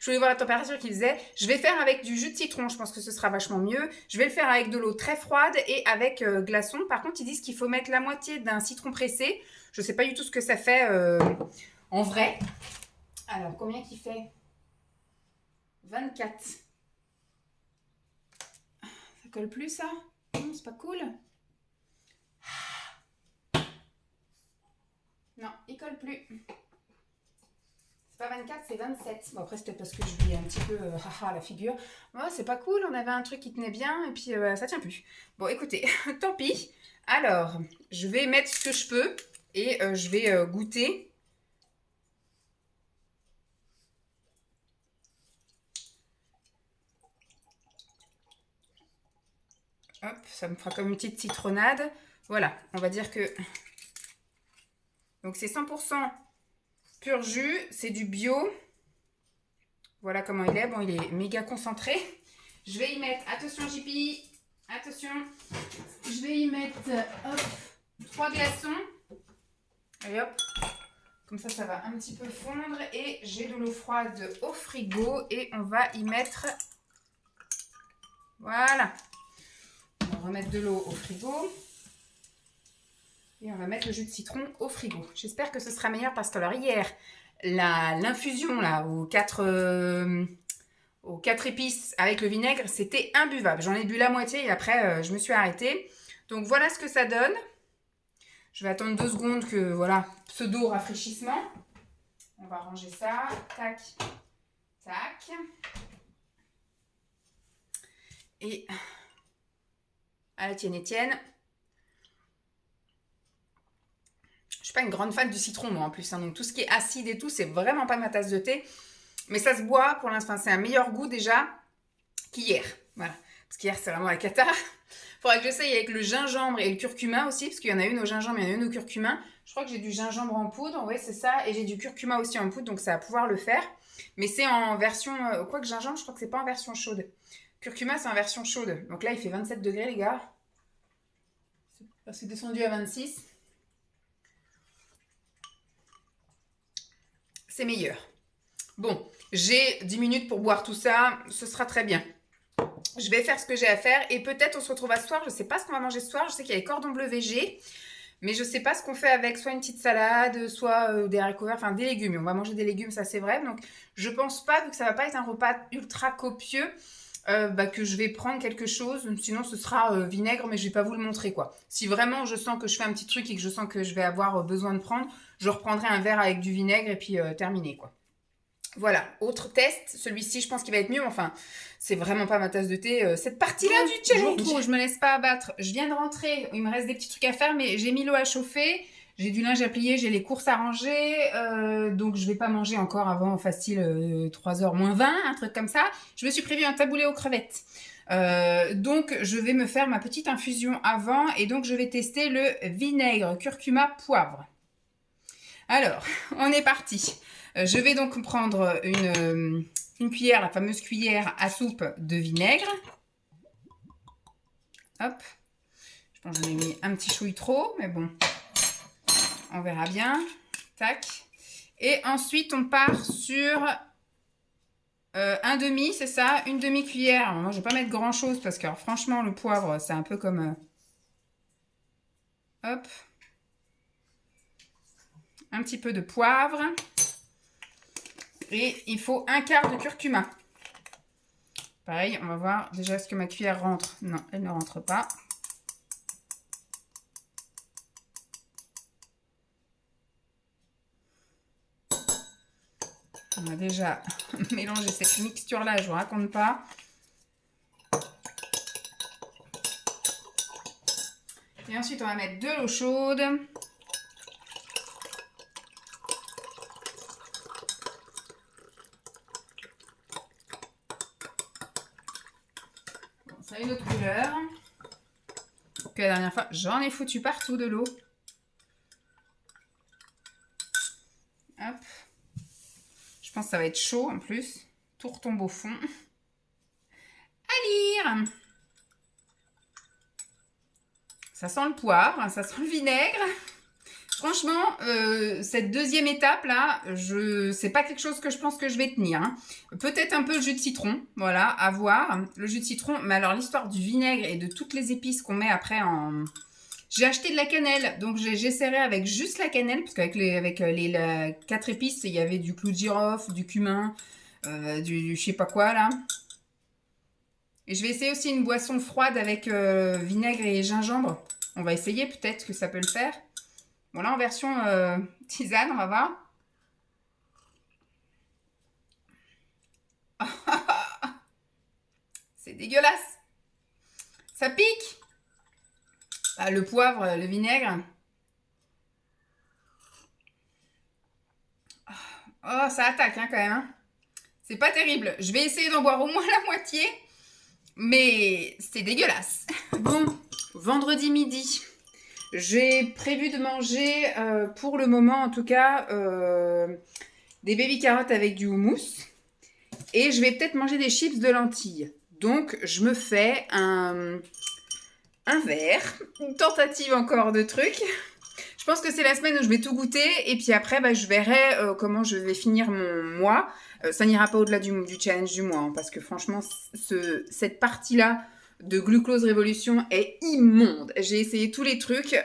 Je voulais voir la température qu'il faisait. Je vais faire avec du jus de citron. Je pense que ce sera vachement mieux. Je vais le faire avec de l'eau très froide et avec glaçon. Par contre, ils disent qu'il faut mettre la moitié d'un citron pressé. Je ne sais pas du tout ce que ça fait en vrai. Alors, combien qu'il fait? 24. Ça colle plus, ça? Non, c'est pas cool. Non, il colle plus. Pas 24, c'est 27. Bon, après, c'est peut-être parce que je vis un petit peu la figure. Oh, c'est pas cool, on avait un truc qui tenait bien et puis ça tient plus. Bon, écoutez, tant pis. Alors, je vais mettre ce que je peux et je vais goûter. Hop, ça me fera comme une petite citronnade. Voilà, on va dire que... Donc, c'est 100% pur jus, c'est du bio. Voilà comment il est. Bon, il est méga concentré. Je vais y mettre, attention JP, attention. Je vais y mettre 3 glaçons. Et hop, comme ça va un petit peu fondre. Et j'ai de l'eau froide au frigo et on va y mettre... Voilà. On va remettre de l'eau au frigo. Et on va mettre le jus de citron au frigo. J'espère que ce sera meilleur parce que alors hier, l'infusion là aux 4 épices avec le vinaigre, c'était imbuvable. J'en ai bu la moitié et après je me suis arrêtée. Donc voilà ce que ça donne. Je vais attendre 2 secondes que voilà, pseudo rafraîchissement. On va ranger ça. Tac, tac. Et à la tienne Étienne. Je suis pas une grande fan du citron moi en plus. Hein, donc tout ce qui est acide et tout, c'est vraiment pas ma tasse de thé. Mais ça se boit pour l'instant. C'est un meilleur goût déjà qu'hier. Voilà. Parce qu'hier c'est vraiment la cata. Faudra que j'essaye avec le gingembre et le curcuma aussi. Parce qu'il y en a une au gingembre et il y en a une au curcuma. Je crois que j'ai du gingembre en poudre. Oui c'est ça. Et j'ai du curcuma aussi en poudre. Donc ça va pouvoir le faire. Mais c'est en version... quoique gingembre je crois que c'est pas en version chaude. Curcuma c'est en version chaude. Donc là il fait 27 degrés les gars. C'est descendu à 26. C'est meilleur. Bon, j'ai 10 minutes pour boire tout ça, ce sera très bien. Je vais faire ce que j'ai à faire et peut-être on se retrouve à ce soir. Je ne sais pas ce qu'on va manger ce soir. Je sais qu'il y a les cordons bleus végé, mais je ne sais pas ce qu'on fait avec soit une petite salade, soit des haricots verts, enfin des légumes. On va manger des légumes, ça c'est vrai. Donc je pense pas, vu que ça va pas être un repas ultra copieux, que je vais prendre quelque chose. Sinon ce sera vinaigre, mais je vais pas vous le montrer quoi. Si vraiment je sens que je fais un petit truc et que je sens que je vais avoir besoin de prendre, je reprendrai un verre avec du vinaigre et puis terminé quoi. Voilà, autre test, celui-ci je pense qu'il va être mieux, enfin c'est vraiment pas ma tasse de thé, cette partie-là du challenge. Je me laisse pas abattre, je viens de rentrer, il me reste des petits trucs à faire mais j'ai mis l'eau à chauffer, j'ai du linge à plier, j'ai les courses à ranger, donc je vais pas manger encore avant facile 3h moins 20, un truc comme ça. Je me suis prévu un taboulé aux crevettes. Donc je vais me faire ma petite infusion avant et donc je vais tester le vinaigre curcuma poivre. Alors, on est parti. Je vais donc prendre une cuillère, la fameuse cuillère à soupe de vinaigre. Hop. Je pense que j'en ai mis un petit chouille trop, mais bon, on verra bien. Tac. Et ensuite, on part sur un demi, c'est ça, une demi-cuillère. Alors, moi, je ne vais pas mettre grand-chose parce que alors, franchement, le poivre, c'est un peu comme... hop. Un petit peu de poivre. Et il faut un quart de curcuma. Pareil, on va voir déjà est-ce que ma cuillère rentre. Non, elle ne rentre pas. On a déjà mélangé cette mixture-là, je ne vous raconte pas. Et ensuite, on va mettre de l'eau chaude. Ça a une autre couleur. Que la dernière fois, j'en ai foutu partout de l'eau. Hop. Je pense que ça va être chaud en plus. Tout retombe au fond. À lire. Ça sent le poivre, ça sent le vinaigre. Franchement, cette deuxième étape là, c'est pas quelque chose que je pense que je vais tenir. Hein. Peut-être un peu le jus de citron, voilà, à voir. Le jus de citron, mais alors l'histoire du vinaigre et de toutes les épices qu'on met après en... J'ai acheté de la cannelle, donc j'essaierai avec juste la cannelle, parce qu'avec les 4 épices, il y avait du clou de girofle, du cumin, du je sais pas quoi là. Et je vais essayer aussi une boisson froide avec vinaigre et gingembre. On va essayer, peut-être que ça peut le faire. Bon, là, en version tisane, on va voir. C'est dégueulasse. Ça pique. Ah, le poivre, le vinaigre. Oh, ça attaque hein, quand même. Hein. C'est pas terrible. Je vais essayer d'en boire au moins la moitié. Mais c'est dégueulasse. Bon, vendredi midi. J'ai prévu de manger, pour le moment en tout cas, des baby carottes avec du houmous. Et je vais peut-être manger des chips de lentilles. Donc, je me fais un verre. Une tentative encore de trucs. Je pense que c'est la semaine où je vais tout goûter. Et puis après, je verrai comment je vais finir mon mois. Ça n'ira pas au-delà du challenge du mois. Hein, parce que franchement, cette partie-là de Glucose Révolution est immonde. J'ai essayé tous les trucs.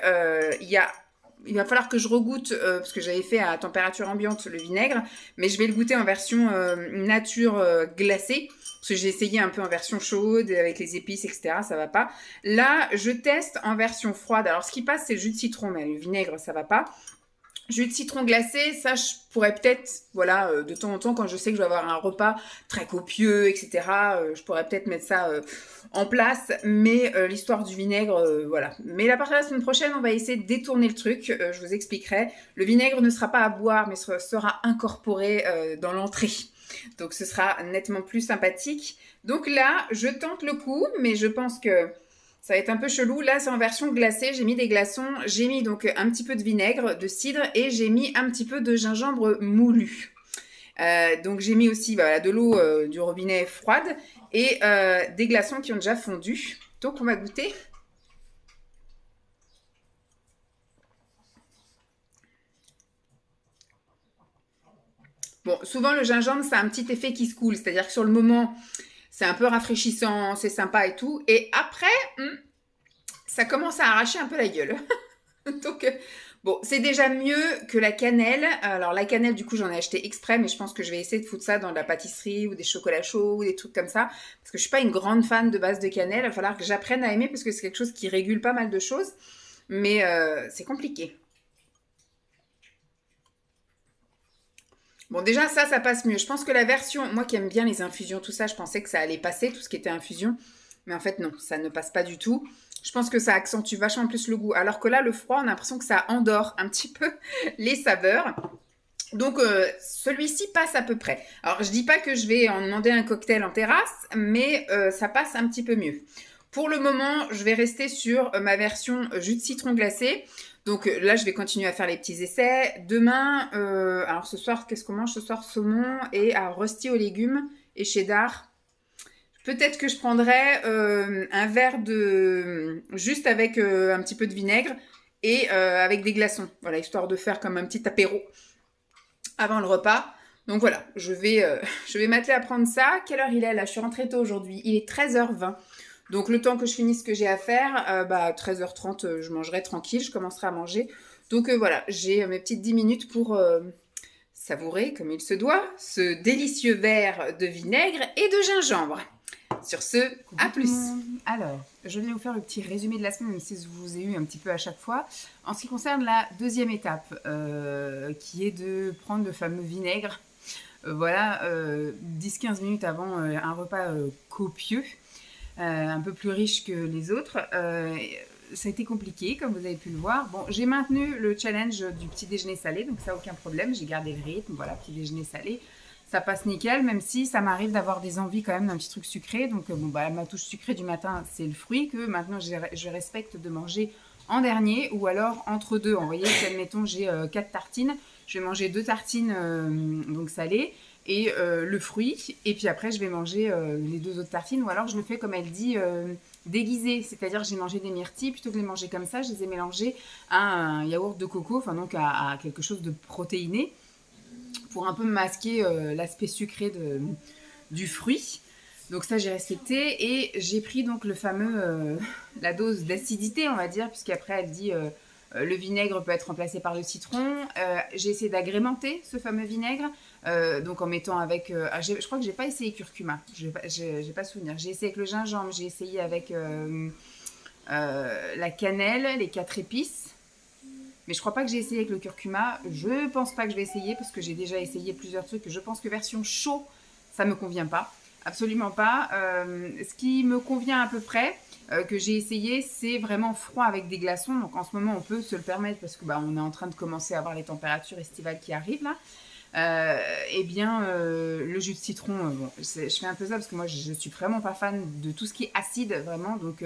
Il va falloir que je regoute, parce que j'avais fait à température ambiante le vinaigre, mais je vais le goûter en version nature glacée, parce que j'ai essayé un peu en version chaude, avec les épices, etc., ça va pas. Là, je teste en version froide. Alors, ce qui passe, c'est le jus de citron, mais le vinaigre, ça va pas. Jus de citron glacé, ça je pourrais peut-être, voilà, de temps en temps quand je sais que je vais avoir un repas très copieux, etc., je pourrais peut-être mettre ça en place, mais l'histoire du vinaigre, voilà. Mais à partir de la semaine prochaine, on va essayer de détourner le truc, je vous expliquerai. Le vinaigre ne sera pas à boire, mais sera incorporé dans l'entrée. Donc ce sera nettement plus sympathique. Donc là, je tente le coup, mais je pense que ça va être un peu chelou. Là, c'est en version glacée. J'ai mis des glaçons. J'ai mis donc un petit peu de vinaigre, de cidre et j'ai mis un petit peu de gingembre moulu. Donc, j'ai mis aussi voilà, de l'eau du robinet froide et des glaçons qui ont déjà fondu. Donc, on va goûter. Bon, souvent, le gingembre, ça a un petit effet qui se coule. C'est-à-dire que sur le moment, c'est un peu rafraîchissant, c'est sympa et tout. Et après, ça commence à arracher un peu la gueule. Donc, bon, c'est déjà mieux que la cannelle. Alors, la cannelle, du coup, j'en ai acheté exprès, mais je pense que je vais essayer de foutre ça dans de la pâtisserie ou des chocolats chauds ou des trucs comme ça. Parce que je suis pas une grande fan de base de cannelle. Il va falloir que j'apprenne à aimer parce que c'est quelque chose qui régule pas mal de choses. Mais c'est compliqué. Bon, déjà, ça passe mieux. Je pense que la version, moi qui aime bien les infusions, tout ça, je pensais que ça allait passer, tout ce qui était infusion. Mais en fait, non, ça ne passe pas du tout. Je pense que ça accentue vachement plus le goût. Alors que là, le froid, on a l'impression que ça endort un petit peu les saveurs. Donc, celui-ci passe à peu près. Alors, je dis pas que je vais en demander un cocktail en terrasse, mais ça passe un petit peu mieux. Pour le moment, je vais rester sur ma version jus de citron glacé. Donc là, je vais continuer à faire les petits essais. Demain, alors ce soir, qu'est-ce qu'on mange? Ce soir, saumon et à rôsti aux légumes et cheddar. Peut-être que je prendrai un verre de... juste avec un petit peu de vinaigre et avec des glaçons. Voilà, histoire de faire comme un petit apéro avant le repas. Donc voilà, je vais m'atteler à prendre ça. Quelle heure il est là? Je suis rentrée tôt aujourd'hui. Il est 13h20. Donc le temps que je finisse ce que j'ai à faire, 13h30, je mangerai tranquille, je commencerai à manger. Donc voilà, j'ai mes petites 10 minutes pour savourer, comme il se doit, ce délicieux verre de vinaigre et de gingembre. Sur ce, à plus. Alors, je viens vous faire le petit résumé de la semaine, même si je vous ai eu un petit peu à chaque fois. En ce qui concerne la deuxième étape, qui est de prendre le fameux vinaigre, 10-15 minutes avant un repas copieux. Un peu plus riche que les autres. Ça a été compliqué, comme vous avez pu le voir. Bon, j'ai maintenu le challenge du petit déjeuner salé, donc ça, aucun problème. J'ai gardé le rythme, voilà, petit déjeuner salé. Ça passe nickel, même si ça m'arrive d'avoir des envies quand même d'un petit truc sucré. Donc, ma touche sucrée du matin, c'est le fruit que maintenant, je respecte de manger en dernier ou alors entre deux. Vous voyez, si admettons, j'ai 4 tartines, je vais manger 2 tartines donc salées et le fruit, et puis après je vais manger les 2 autres tartines, ou alors je le fais comme elle dit, déguisé, c'est-à-dire j'ai mangé des myrtilles, plutôt que de les manger comme ça, je les ai mélangés à un yaourt de coco, enfin donc à quelque chose de protéiné, pour un peu masquer l'aspect sucré du fruit. Donc ça j'ai respecté, et j'ai pris donc le fameux, la dose d'acidité on va dire, puisqu'après elle dit... le vinaigre peut être remplacé par le citron. J'ai essayé d'agrémenter ce fameux vinaigre, donc en mettant avec... je crois que j'ai pas essayé curcuma, j'ai pas souvenir. J'ai essayé avec le gingembre, j'ai essayé avec la cannelle, les 4 épices. Mais je crois pas que j'ai essayé avec le curcuma. Je pense pas que je vais essayer, parce que j'ai déjà essayé plusieurs trucs. Je pense que version chaud, ça me convient pas. Absolument pas. Ce qui me convient à peu près... que j'ai essayé, c'est vraiment froid avec des glaçons. Donc en ce moment, on peut se le permettre parce que on est en train de commencer à avoir les températures estivales qui arrivent là. Le jus de citron, je fais un peu ça parce que moi, je suis vraiment pas fan de tout ce qui est acide, vraiment. Donc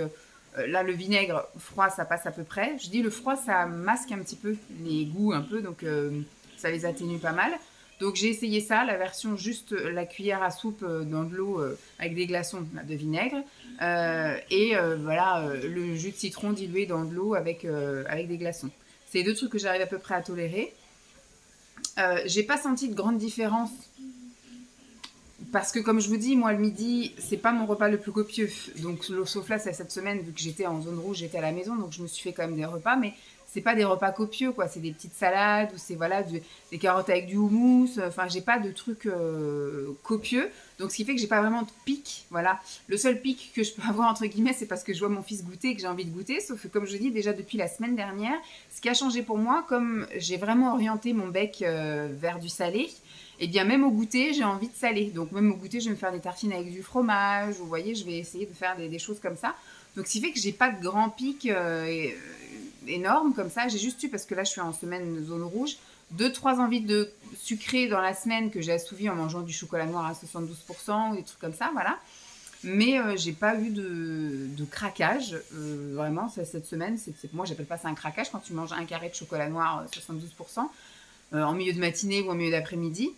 là, le vinaigre froid, ça passe à peu près. Je dis le froid, ça masque un petit peu les goûts un peu, donc ça les atténue pas mal. Donc j'ai essayé ça, la version juste la cuillère à soupe dans de l'eau avec des glaçons de vinaigre. Le jus de citron dilué dans de l'eau avec des glaçons. C'est les 2 trucs que j'arrive à peu près à tolérer. J'ai pas senti de grande différence Parce que comme je vous dis, moi le midi, c'est pas mon repas le plus copieux. Donc sauf là, c'est cette semaine, vu que j'étais en zone rouge, j'étais à la maison, donc je me suis fait quand même des repas, mais c'est pas des repas copieux, quoi. C'est des petites salades, ou c'est voilà, des carottes avec du houmous. Enfin, j'ai pas de trucs copieux. Donc ce qui fait que j'ai pas vraiment de pic. Voilà. Le seul pic que je peux avoir, entre guillemets, c'est parce que je vois mon fils goûter et que j'ai envie de goûter. Sauf que comme je dis, déjà depuis la semaine dernière, ce qui a changé pour moi, comme j'ai vraiment orienté mon bec vers du salé, et bien même au goûter, j'ai envie de saler. Donc même au goûter, je vais me faire des tartines avec du fromage. Vous voyez, je vais essayer de faire des choses comme ça. Donc ce qui fait que j'ai pas de grand pic énorme comme ça. J'ai juste eu, parce que là je suis en semaine zone rouge, 2-3 envies de sucré dans la semaine que j'ai assouvi en mangeant du chocolat noir à 72% ou des trucs comme ça, voilà. Mais j'ai pas eu de craquage, vraiment, cette semaine. Moi, j'appelle pas ça un craquage quand tu manges un carré de chocolat noir 72% en milieu de matinée ou en milieu d'après-midi.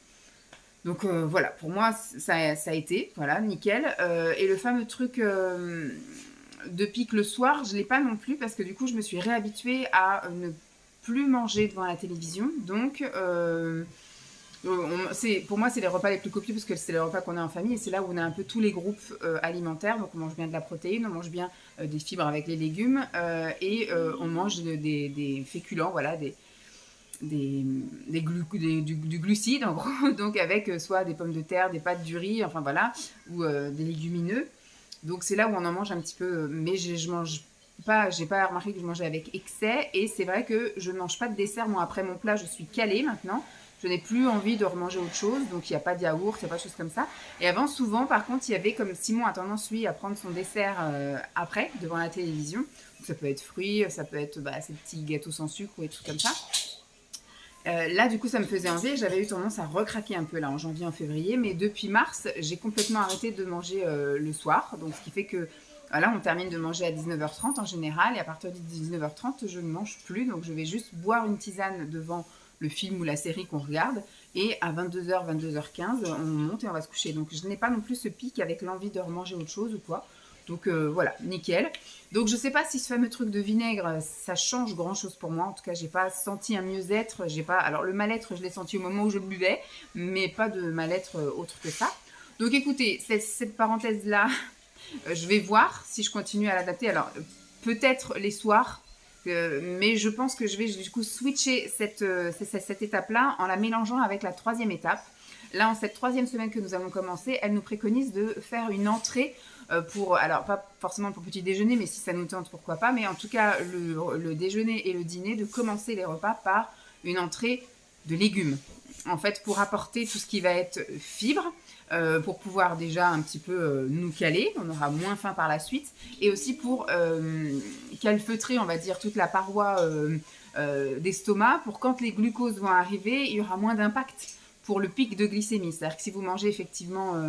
Donc voilà, pour moi, ça a été, voilà, nickel. Et le fameux truc de pic le soir, je ne l'ai pas non plus parce que du coup, je me suis réhabituée à ne plus manger devant la télévision. Donc, pour moi, c'est les repas les plus copieux parce que c'est les repas qu'on a en famille et c'est là où on a un peu tous les groupes alimentaires. Donc, on mange bien de la protéine, on mange bien des fibres avec les légumes et on mange des féculents, voilà, du glucide en gros, donc avec soit des pommes de terre, des pâtes du riz, enfin voilà, ou des légumineux. Donc c'est là où on en mange un petit peu, mais je mange pas, j'ai pas remarqué que je mangeais avec excès, et c'est vrai que je ne mange pas de dessert. Moi, après mon plat, je suis calée maintenant. Je n'ai plus envie de remanger autre chose, donc il n'y a pas de yaourt, il n'y a pas de choses comme ça. Et avant, souvent, par contre, il y avait, comme Simon a tendance, lui, à prendre son dessert après, devant la télévision. Donc, ça peut être fruits, ça peut être ces petits gâteaux sans sucre ou des trucs comme ça. Là, du coup, ça me faisait envie. J'avais eu tendance à recraquer un peu là en janvier, en février, mais depuis mars, j'ai complètement arrêté de manger le soir. Donc, ce qui fait que là, on termine de manger à 19h30 en général, et à partir de 19h30, je ne mange plus. Donc, je vais juste boire une tisane devant le film ou la série qu'on regarde, et à 22h, 22h15, on monte et on va se coucher. Donc, je n'ai pas non plus ce pic avec l'envie de remanger autre chose ou quoi. Donc voilà, nickel. Donc je sais pas si ce fameux truc de vinaigre, ça change grand chose pour moi. En tout cas, j'ai pas senti un mieux-être. Alors le mal-être, je l'ai senti au moment où je buvais, mais pas de mal-être autre que ça. Donc écoutez, cette parenthèse-là, je vais voir si je continue à l'adapter. Alors peut-être les soirs, mais je pense que je vais du coup switcher cette étape-là en la mélangeant avec la troisième étape. Là, en cette troisième semaine que nous allons commencer, elle nous préconise de faire une entrée alors pas forcément pour petit déjeuner, mais si ça nous tente, pourquoi pas. Mais en tout cas, le déjeuner et le dîner, de commencer les repas par une entrée de légumes. En fait, pour apporter tout ce qui va être fibre, pour pouvoir déjà un petit peu nous caler, on aura moins faim par la suite, et aussi pour calfeutrer, on va dire, toute la paroi d'estomac, pour quand les glucoses vont arriver, il y aura moins d'impact pour le pic de glycémie. C'est-à-dire que si vous mangez effectivement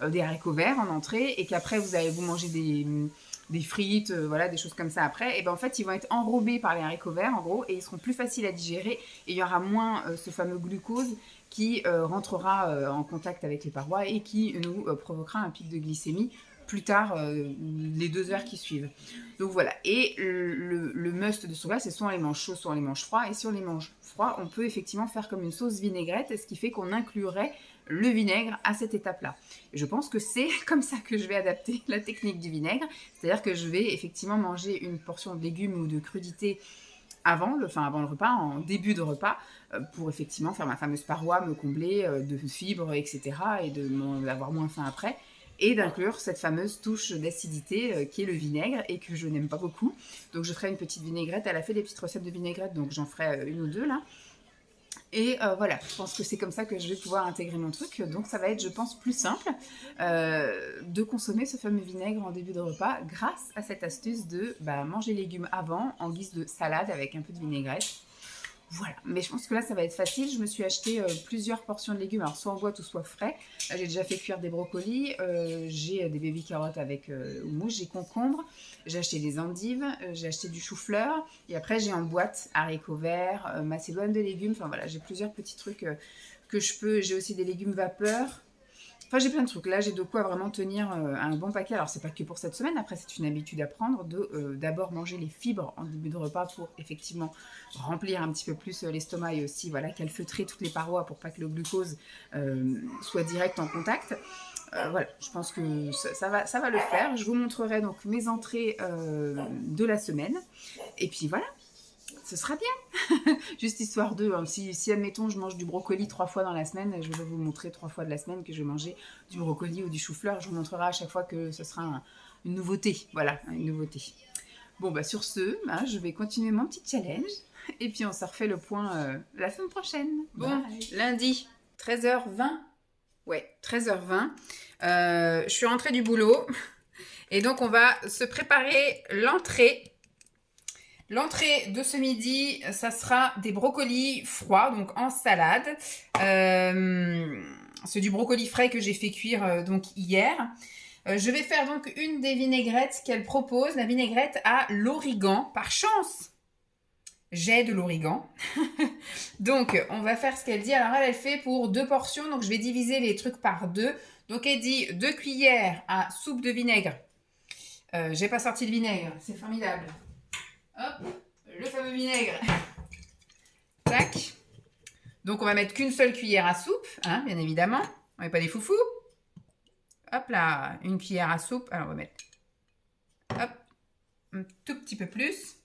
des haricots verts en entrée et qu'après vous mangez des frites, voilà, des choses comme ça après, et ben en fait ils vont être enrobés par les haricots verts en gros, et ils seront plus faciles à digérer, et il y aura moins ce fameux glucose qui rentrera en contact avec les parois et qui nous provoquera un pic de glycémie plus tard, les 2 heures qui suivent. Donc voilà, et le must de ce repas, c'est soit on les mange chauds, soit on les mange froids, et si on les mange froids, on peut effectivement faire comme une sauce vinaigrette, ce qui fait qu'on inclurait le vinaigre à cette étape-là. Et je pense que c'est comme ça que je vais adapter la technique du vinaigre, c'est-à-dire que je vais effectivement manger une portion de légumes ou de crudités avant le repas, en début de repas, pour effectivement faire ma fameuse paroi, me combler de fibres, etc., et d'avoir moins faim après, et d'inclure cette fameuse touche d'acidité qui est le vinaigre, et que je n'aime pas beaucoup. Donc je ferai une petite vinaigrette. Elle a fait des petites recettes de vinaigrette, donc j'en ferai une ou deux là. Et voilà, je pense que c'est comme ça que je vais pouvoir intégrer mon truc. Donc ça va être, je pense, plus simple de consommer ce fameux vinaigre en début de repas grâce à cette astuce de manger les légumes avant en guise de salade avec un peu de vinaigrette. Voilà, mais je pense que là ça va être facile. Je me suis acheté plusieurs portions de légumes, alors soit en boîte ou soit frais. Là, j'ai déjà fait cuire des brocolis, j'ai des baby carottes avec houmous, j'ai concombre, j'ai acheté des endives, j'ai acheté du chou-fleur, et après j'ai en boîte haricots verts, macédoine de légumes. Enfin voilà, j'ai plusieurs petits trucs que je peux. J'ai aussi des légumes vapeur. Enfin, j'ai plein de trucs. Là, j'ai de quoi vraiment tenir un bon paquet. Alors, c'est pas que pour cette semaine. Après, c'est une habitude à prendre de d'abord manger les fibres en début de repas pour effectivement remplir un petit peu plus l'estomac et aussi voilà, calfeutrer toutes les parois pour pas que le glucose soit direct en contact. Voilà, je pense que ça va le faire. Je vous montrerai donc mes entrées de la semaine. Et puis voilà, ce sera bien. Juste histoire de, si admettons je mange du brocoli 3 fois dans la semaine, je vais vous montrer 3 fois de la semaine que je vais manger du brocoli ou du chou-fleur. Je vous montrerai à chaque fois que ce sera une nouveauté. Voilà, une nouveauté. Bon, bah sur ce, je vais continuer mon petit challenge. Et puis on se refait le point la semaine prochaine. Bon, bye. Lundi, 13h20. Ouais, 13h20. Je suis rentrée du boulot. Et donc, on va se préparer l'entrée. L'entrée de ce midi, ça sera des brocolis froids, donc en salade. C'est du brocoli frais que j'ai fait cuire donc hier. Je vais faire donc une des vinaigrettes qu'elle propose, la vinaigrette à l'origan. Par chance, j'ai de l'origan. Donc, on va faire ce qu'elle dit. Alors, elle fait pour 2 portions. Donc, je vais diviser les trucs par 2. Donc, elle dit 2 cuillères à soupe de vinaigre. J'ai pas sorti le vinaigre. C'est formidable. Hop, le fameux vinaigre. Tac. Donc, on va mettre qu'une seule cuillère à soupe, hein, bien évidemment. On met pas des foufous. Hop là, une cuillère à soupe. Alors, on va mettre hop, un tout petit peu plus.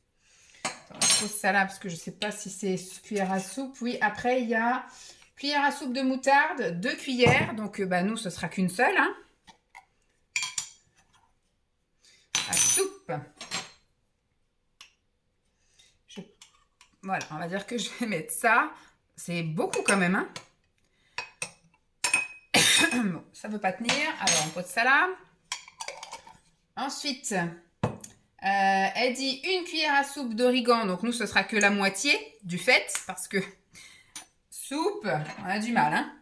On pose ça là parce que je ne sais pas si c'est cuillère à soupe. Oui, après, il y a cuillère à soupe de moutarde, 2 cuillères. Donc, nous, ce sera qu'une seule. Hein. À soupe. Voilà, on va dire que je vais mettre ça. C'est beaucoup quand même. Hein. Bon, ça ne veut pas tenir. Alors, on pose ça là. Ensuite, elle dit 1 cuillère à soupe d'origan. Donc, nous, ce sera que la moitié du fait. Parce que soupe, on a du mal. Hein.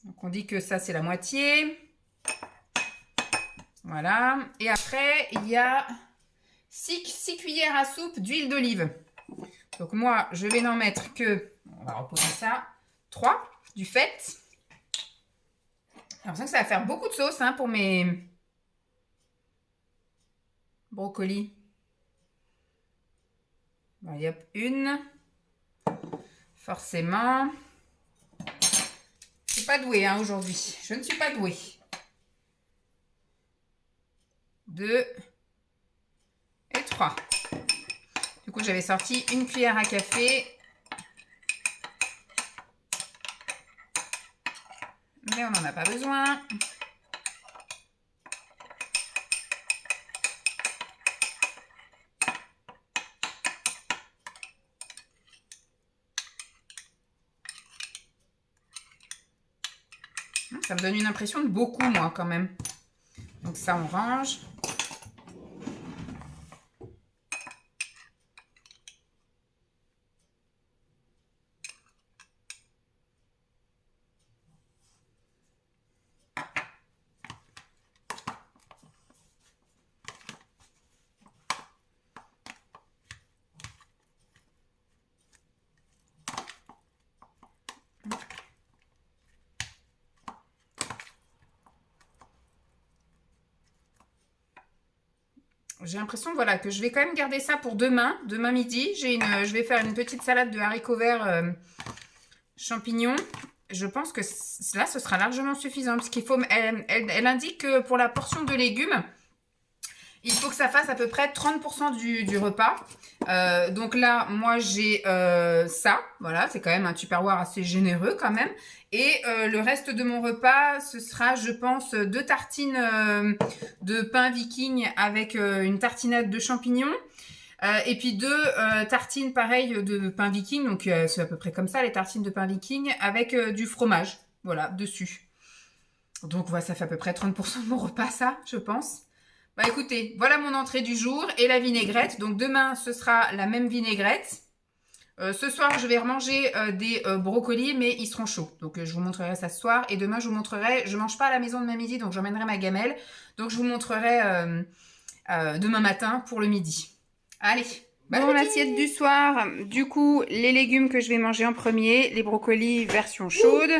Donc, on dit que ça, c'est la moitié. Voilà. Et après, il y a 6 cuillères à soupe d'huile d'olive. Donc, moi, je vais n'en mettre que, on va reposer ça, 3 du fait. J'ai l'impression que ça va faire beaucoup de sauce hein, pour mes brocolis. Bon, y a une. Forcément. Je ne suis pas douée hein, aujourd'hui. Je ne suis pas douée. 2 et 3. Du coup, j'avais sorti 1 cuillère à café. Mais on n'en a pas besoin. Ça me donne une impression de beaucoup, moi, quand même. Donc ça, on range. J'ai l'impression voilà, que je vais quand même garder ça pour demain midi. Je vais faire une petite salade de haricots verts champignons. Je pense que là, ce sera largement suffisant. Parce qu'il faut, elle indique que pour la portion de légumes, il faut que ça fasse à peu près 30% du repas. Donc là, moi, j'ai ça. Voilà, c'est quand même un tupperware assez généreux quand même. Et le reste de mon repas, ce sera, je pense, 2 tartines de pain viking avec une tartinade de champignons. Et puis 2 tartines pareilles de pain viking. Donc c'est à peu près comme ça, les tartines de pain viking avec du fromage. Voilà, dessus. Donc voilà, ça fait à peu près 30% de mon repas, ça, je pense. Bah écoutez, voilà mon entrée du jour et la vinaigrette. Donc demain, ce sera la même vinaigrette. Ce soir, je vais remanger des brocolis, mais ils seront chauds. Donc je vous montrerai ça ce soir. Et demain, je vous montrerai, je mange pas à la maison demain midi, donc j'emmènerai ma gamelle. Donc je vous montrerai demain matin pour le midi. Allez, Bon, l'assiette du soir, du coup, les légumes que je vais manger en premier, les brocolis version chaude,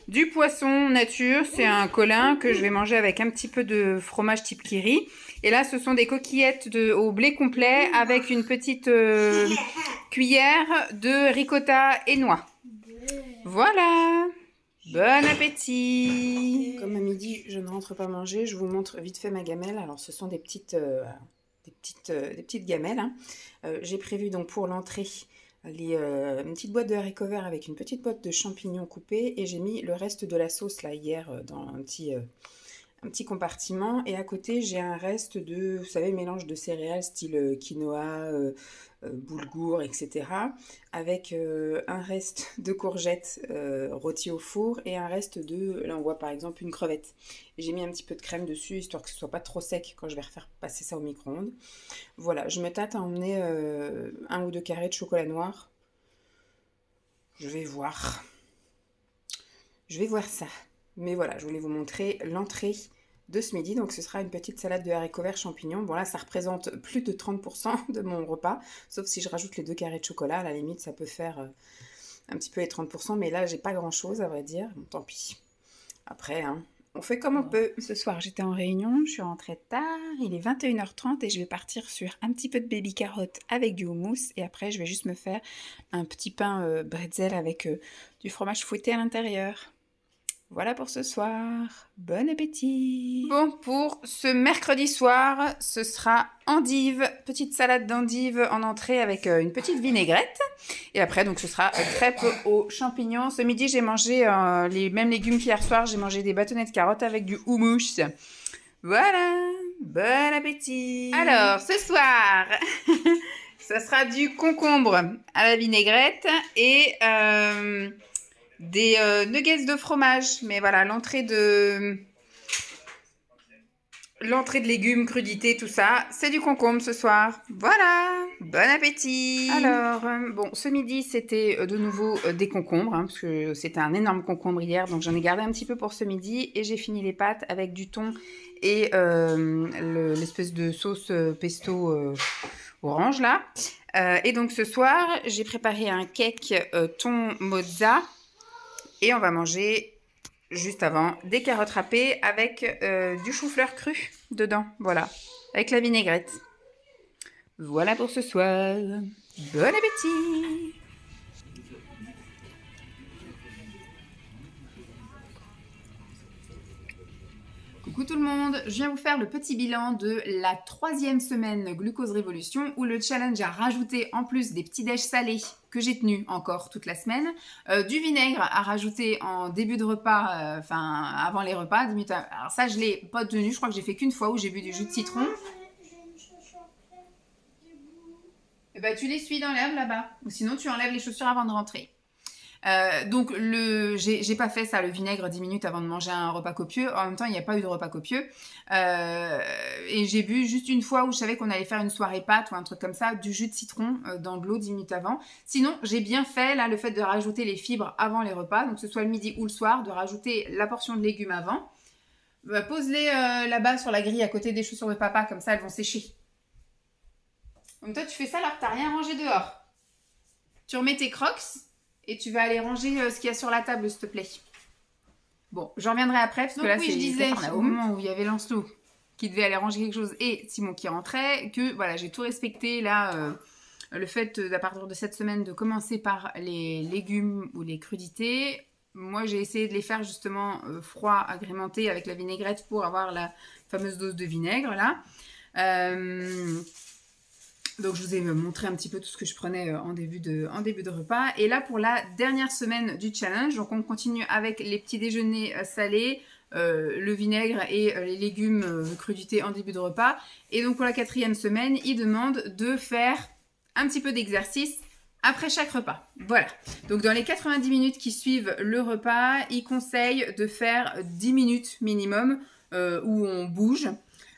du poisson nature, c'est un colin que je vais manger avec un petit peu de fromage type kiri. Et là, ce sont des coquillettes au blé complet avec une petite cuillère de ricotta et noix. Voilà. Bon appétit. Comme à midi, je ne rentre pas manger, je vous montre vite fait ma gamelle. Alors, ce sont des petites gamelles. Hein. J'ai prévu donc pour l'entrée une petite boîte de haricots verts avec une petite boîte de champignons coupés et j'ai mis le reste de la sauce là hier dans un petit compartiment et à côté j'ai un reste de, vous savez, mélange de céréales style quinoa, boulgour, etc. avec un reste de courgettes rôties au four et un reste de, là on voit par exemple une crevette. Et j'ai mis un petit peu de crème dessus histoire que ce soit pas trop sec quand je vais refaire passer ça au micro-ondes. Voilà, je me tâte à emmener 1 ou 2 carrés de chocolat noir. Je vais voir ça. Mais voilà, je voulais vous montrer l'entrée de ce midi. Donc ce sera une petite salade de haricots verts champignons. Bon là, ça représente plus de 30% de mon repas. Sauf si je rajoute les 2 carrés de chocolat. À la limite, ça peut faire un petit peu les 30%. Mais là, j'ai pas grand-chose à vrai dire. Bon, tant pis. Après, hein, on fait comme on peut. Ce soir, j'étais en réunion. Je suis rentrée tard. Il est 21h30 et je vais partir sur un petit peu de baby carotte avec du houmous. Et après, je vais juste me faire un petit pain bretzel avec du fromage fouetté à l'intérieur. Voilà pour ce soir. Bon appétit. Bon, pour ce mercredi soir, ce sera endive, petite salade d'endive en entrée avec une petite vinaigrette. Et après, donc, ce sera crêpes aux champignons. Ce midi, j'ai mangé les mêmes légumes qu'hier soir. J'ai mangé des bâtonnets de carottes avec du houmous. Voilà. Bon appétit. Alors, ce soir, ça sera du concombre à la vinaigrette et des nuggets de fromage. Mais voilà, l'entrée de légumes, crudités, tout ça, c'est du concombre ce soir. Voilà, bon appétit. Alors, bon, ce midi, c'était de nouveau des concombres, hein, parce que c'était un énorme concombre hier, donc j'en ai gardé un petit peu pour ce midi, et j'ai fini les pâtes avec du thon et l'espèce de sauce pesto orange, là. Et donc, ce soir, j'ai préparé un cake thon mozza, et on va manger juste avant des carottes râpées avec du chou-fleur cru dedans, voilà, avec la vinaigrette. Voilà pour ce soir. Bon appétit. Coucou tout le monde, je viens vous faire le petit bilan de la 3e semaine Glucose Révolution où le challenge a rajouté en plus des petits déj salés que j'ai tenus encore toute la semaine, du vinaigre à rajouter en début de repas, enfin avant les repas, 10 minutes. Alors ça je l'ai pas tenu, je crois que j'ai fait qu'une fois où j'ai bu du jus de citron. Et bah tu l'essuies dans l'herbe là-bas, ou sinon tu enlèves les chaussures avant de rentrer. Donc j'ai pas fait ça, le vinaigre 10 minutes avant de manger un repas copieux. En même temps, il n'y a pas eu de repas copieux. Et j'ai bu juste une fois où je savais qu'on allait faire une soirée pâtes ou un truc comme ça, du jus de citron dans de l'eau 10 minutes avant. Sinon, j'ai bien fait là le fait de rajouter les fibres avant les repas, donc que ce soit le midi ou le soir, de rajouter la portion de légumes avant. Pose-les là-bas sur la grille à côté des chaussures de papa, comme ça elles vont sécher. Donc toi, tu fais ça alors que t'as rien rangé dehors. Tu remets tes crocs. Et tu vas aller ranger ce qu'il y a sur la table, s'il te plaît. Bon, j'en reviendrai après, parce que là, oui, je disais, au moment où il y avait Lancelot qui devait aller ranger quelque chose et Simon qui rentrait, que voilà, j'ai tout respecté. Là, le fait, à partir de cette semaine, de commencer par les légumes ou les crudités. Moi, j'ai essayé de les faire justement froids, agrémentés avec la vinaigrette pour avoir la fameuse dose de vinaigre, là. Donc, je vous ai montré un petit peu tout ce que je prenais en début de repas. Et là, pour la dernière semaine du challenge, donc on continue avec les petits déjeuners salés, le vinaigre et les légumes crudités en début de repas. Et donc, pour la 4e semaine, il demande de faire un petit peu d'exercice après chaque repas. Voilà. Donc, dans les 90 minutes qui suivent le repas, il conseille de faire 10 minutes minimum où on bouge.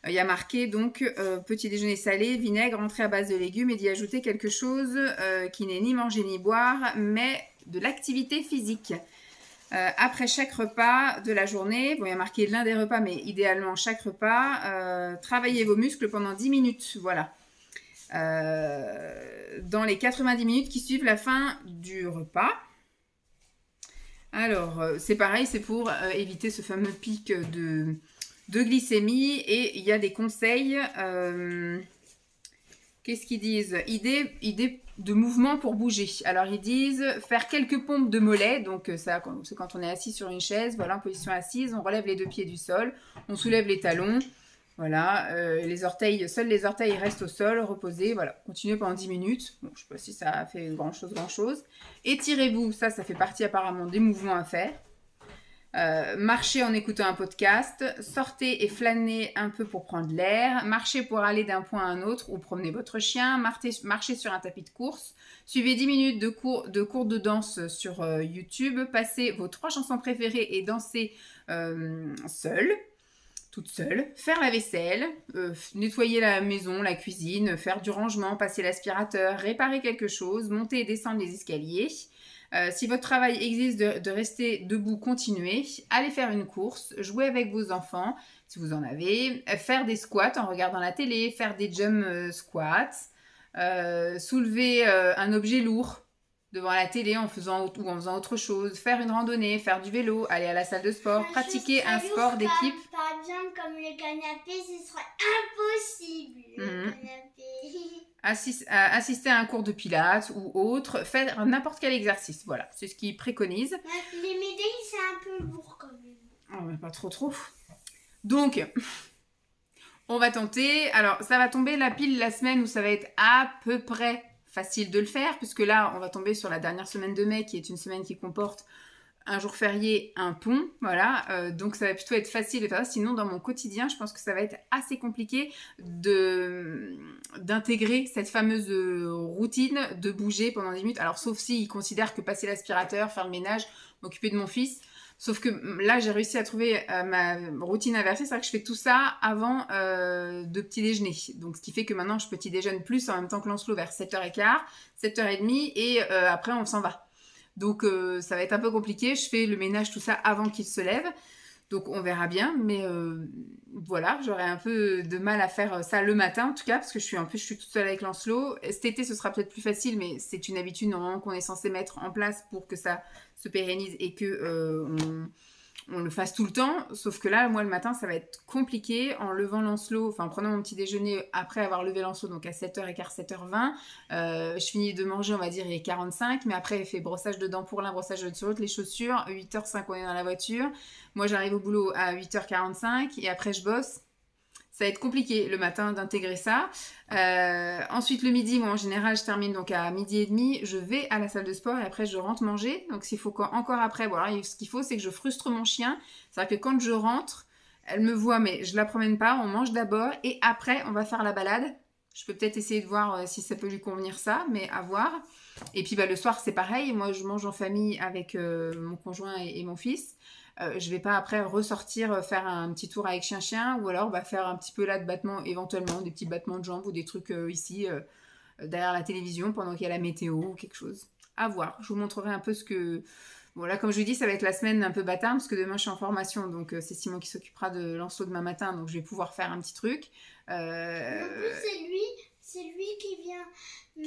Il y a marqué donc petit déjeuner salé, vinaigre, entrée à base de légumes et d'y ajouter quelque chose qui n'est ni manger ni boire, mais de l'activité physique. Après chaque repas de la journée, bon, il y a marqué l'un des repas, mais idéalement chaque repas, travaillez vos muscles pendant 10 minutes. Voilà. dans les 90 minutes qui suivent la fin du repas. Alors, c'est pareil, c'est pour éviter ce fameux pic de glycémie. Et il y a des conseils. Qu'est-ce qu'ils disent ? Idée de mouvement pour bouger. Alors, ils disent faire quelques pompes de mollets. Donc, ça, c'est quand on est assis sur une chaise, voilà, en position assise. On relève les 2 pieds du sol. On soulève les talons. Voilà, seuls les orteils restent au sol, reposés. Voilà, continuez pendant 10 minutes. Bon, je ne sais pas si ça a fait grand-chose. Étirez-vous, ça fait partie apparemment des mouvements à faire. Marchez en écoutant un podcast, sortez et flânez un peu pour prendre l'air, marchez pour aller d'un point à un autre ou promenez votre chien, marchez sur un tapis de course, suivez 10 minutes de cours de danse sur YouTube, passez vos 3 chansons préférées et dansez toute seule, faire la vaisselle, nettoyer la maison, la cuisine, faire du rangement, passer l'aspirateur, réparer quelque chose, monter et descendre les escaliers. Si votre travail existe de rester debout, continuez. Allez faire une course, jouer avec vos enfants, si vous en avez. Faire des squats en regardant la télé, faire des jump squats. Soulever un objet lourd devant la télé en faisant autre chose. Faire une randonnée, faire du vélo, aller à la salle de sport, pratiquer un sport d'équipe. Par exemple, comme le canapé, ce serait impossible. Le canapé. Assister à un cours de pilates ou autre, faire n'importe quel exercice. Voilà, c'est ce qu'ils préconisent. Les médailles, c'est un peu lourd quand même. Oh, mais pas trop. Donc, on va tenter. Alors, ça va tomber la pile la semaine où ça va être à peu près facile de le faire, puisque là, on va tomber sur la dernière semaine de mai, qui est une semaine qui comporte un jour férié, un pont, voilà, donc ça va plutôt être facile de faire ça. Sinon, dans mon quotidien, je pense que ça va être assez compliqué d'intégrer cette fameuse routine de bouger pendant 10 minutes. Alors, sauf s'ils considèrent que passer l'aspirateur, faire le ménage, m'occuper de mon fils. Sauf que là, j'ai réussi à trouver ma routine inversée. C'est vrai que je fais tout ça avant de petit déjeuner. Donc, ce qui fait que maintenant, je petit déjeune plus en même temps que Lancelot vers 7h15, 7h30 et après, on s'en va. Donc, ça va être un peu compliqué. Je fais le ménage, tout ça, avant qu'il se lève. Donc, on verra bien. Mais voilà, j'aurai un peu de mal à faire ça le matin, en tout cas, parce que je suis toute seule avec Lancelot. Cet été, ce sera peut-être plus facile, mais c'est une habitude normalement qu'on est censé mettre en place pour que ça se pérennise et que on le fasse tout le temps. Sauf que là, moi, le matin, ça va être compliqué. En levant Lancelot, enfin, en prenant mon petit déjeuner après avoir levé Lancelot, donc à 7h15, 7h20, je finis de manger, on va dire, il est 45, mais après, il fait brossage de dents pour l'un, brossage de dents sur l'autre, les chaussures, 8h05, on est dans la voiture. Moi, j'arrive au boulot à 8h45 et après, je bosse. Ça va être compliqué le matin d'intégrer ça. Ensuite, le midi, moi en général, je termine donc à 12h30. Je vais à la salle de sport et après, je rentre manger. Donc, s'il faut encore après, bon, alors, ce qu'il faut, c'est que je frustre mon chien. C'est-à-dire que quand je rentre, elle me voit, mais je la promène pas. On mange d'abord et après, on va faire la balade. Je peux peut-être essayer de voir si ça peut lui convenir ça, mais à voir. Et puis, le soir, c'est pareil. Moi, je mange en famille avec mon conjoint et mon fils. Je vais pas après ressortir faire un petit tour avec chien ou alors faire un petit peu là de battements, éventuellement des petits battements de jambes ou des trucs ici derrière la télévision pendant qu'il y a la météo ou quelque chose. À voir, je vous montrerai un peu ce que... Bon là comme je vous dis ça va être la semaine un peu bâtarde parce que demain je suis en formation donc c'est Simon qui s'occupera de Lancelot demain matin donc je vais pouvoir faire un petit truc. En plus c'est lui qui vient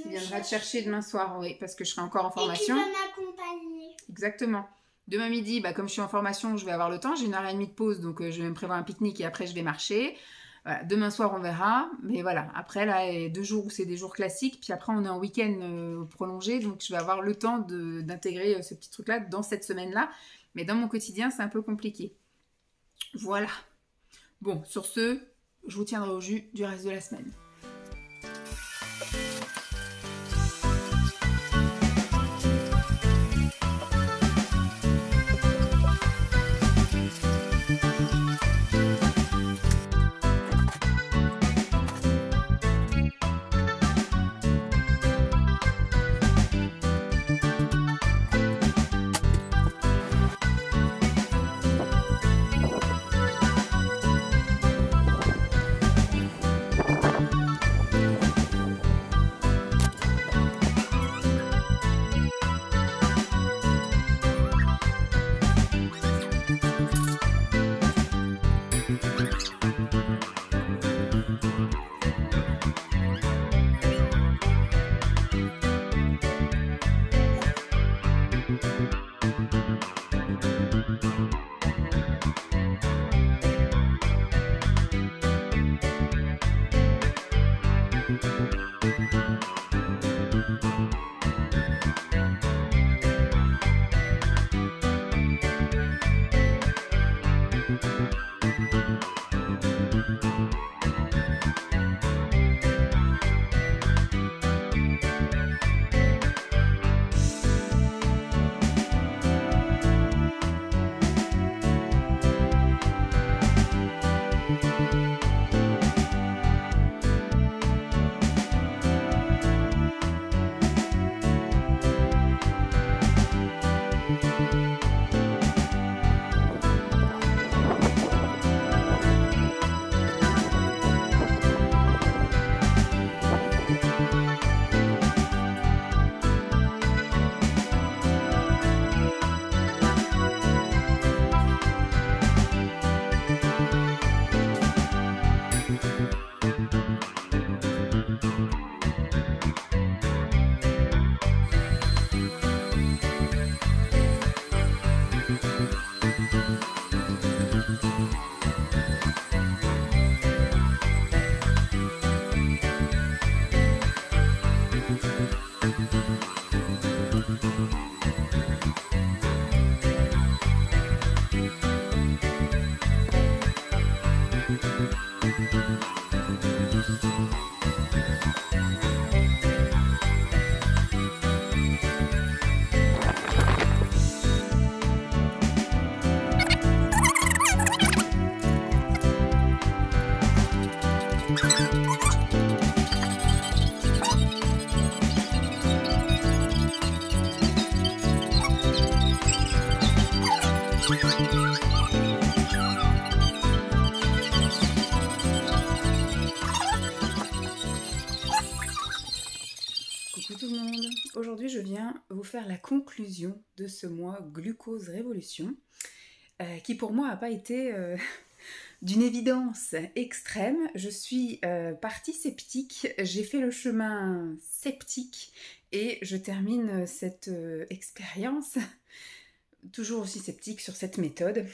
qui viendra te chercher demain soir, oui, parce que je serai encore en formation. Et qui va m'accompagner. Exactement. Demain midi, comme je suis en formation, je vais avoir le temps. J'ai 1h30 de pause, donc je vais me prévoir un pique-nique et après je vais marcher. Voilà. Demain soir, on verra. Mais voilà, après, là, il y a 2 jours où c'est des jours classiques. Puis après, on est en week-end prolongé. Donc, je vais avoir le temps d'intégrer ce petit truc-là dans cette semaine-là. Mais dans mon quotidien, c'est un peu compliqué. Voilà. Bon, sur ce, je vous tiendrai au jus du reste de la semaine. viens vous faire la conclusion de ce mois Glucose Révolution, qui pour moi n'a pas été d'une évidence extrême. Je suis partie sceptique, j'ai fait le chemin sceptique et je termine cette expérience toujours aussi sceptique sur cette méthode.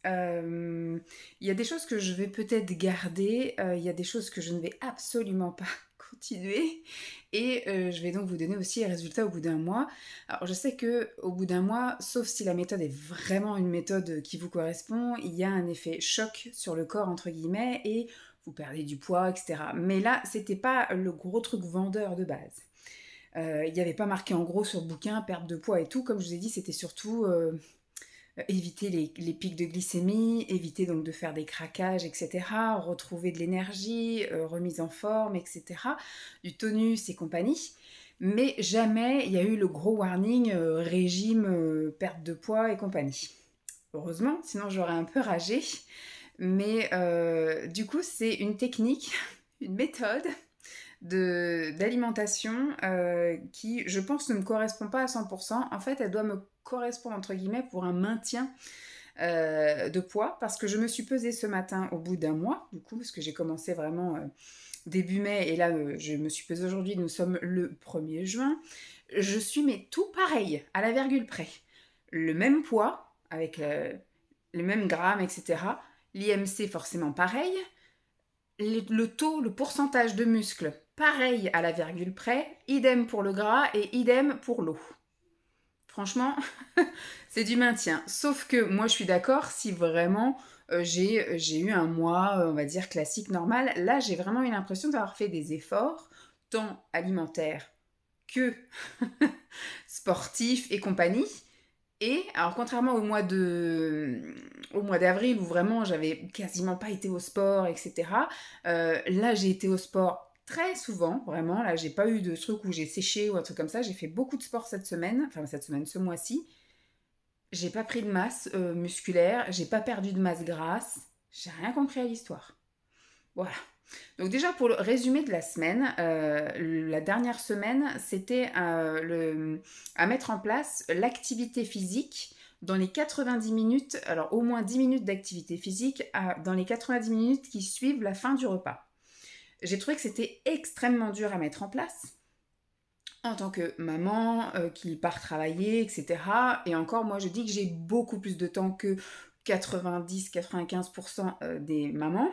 Il y a des choses que je vais peut-être garder, il y a des choses que je ne vais absolument pas continuer et je vais donc vous donner aussi les résultats au bout d'un mois. Alors je sais que au bout d'un mois, sauf si la méthode est vraiment une méthode qui vous correspond, il y a un effet choc sur le corps entre guillemets et vous perdez du poids, etc. Mais là, c'était pas le gros truc vendeur de base. Il n'y avait pas marqué en gros sur le bouquin perte de poids et tout, comme je vous ai dit, c'était surtout éviter les pics de glycémie, éviter donc de faire des craquages, etc., retrouver de l'énergie, remise en forme, etc., du tonus et compagnie. Mais jamais il y a eu le gros warning régime, perte de poids et compagnie. Heureusement, sinon j'aurais un peu ragé. Mais du coup, c'est une technique, une méthode d'alimentation qui, je pense, ne me correspond pas à 100%. En fait, elle doit me correspondre, entre guillemets, pour un maintien de poids, parce que je me suis pesée ce matin au bout d'un mois, du coup, parce que j'ai commencé vraiment début mai, et là, je me suis pesée aujourd'hui, nous sommes le 1er juin. Je suis, mais tout pareil, à la virgule près. Le même poids, avec les mêmes grammes, etc. L'IMC, forcément pareil. Le taux, le pourcentage de muscles, pareil à la virgule près, idem pour le gras et idem pour l'eau. Franchement, c'est du maintien. Sauf que moi, je suis d'accord si vraiment j'ai eu un mois, on va dire, classique, normal. Là, j'ai vraiment eu l'impression d'avoir fait des efforts, tant alimentaires que sportifs et compagnie. Et alors contrairement au mois d'avril où vraiment j'avais quasiment pas été au sport, etc. Là j'ai été au sport très souvent, vraiment. Là j'ai pas eu de truc où j'ai séché ou un truc comme ça. J'ai fait beaucoup de sport cette semaine, ce mois-ci. J'ai pas pris de masse musculaire, j'ai pas perdu de masse grasse. J'ai rien compris à l'histoire. Voilà. Donc déjà pour le résumé de la semaine, la dernière semaine, c'était à mettre en place l'activité physique dans les 90 minutes, alors au moins 10 minutes d'activité physique dans les 90 minutes qui suivent la fin du repas. J'ai trouvé que c'était extrêmement dur à mettre en place en tant que maman qui part travailler, etc. Et encore, moi je dis que j'ai beaucoup plus de temps que 90-95% des mamans,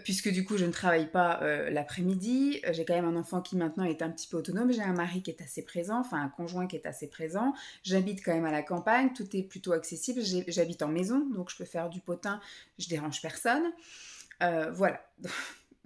puisque du coup je ne travaille pas l'après-midi, j'ai quand même un enfant qui maintenant est un petit peu autonome, j'ai un mari qui est assez présent, enfin un conjoint qui est assez présent, j'habite quand même à la campagne, tout est plutôt accessible, j'habite en maison, donc je peux faire du potin, je dérange personne, voilà.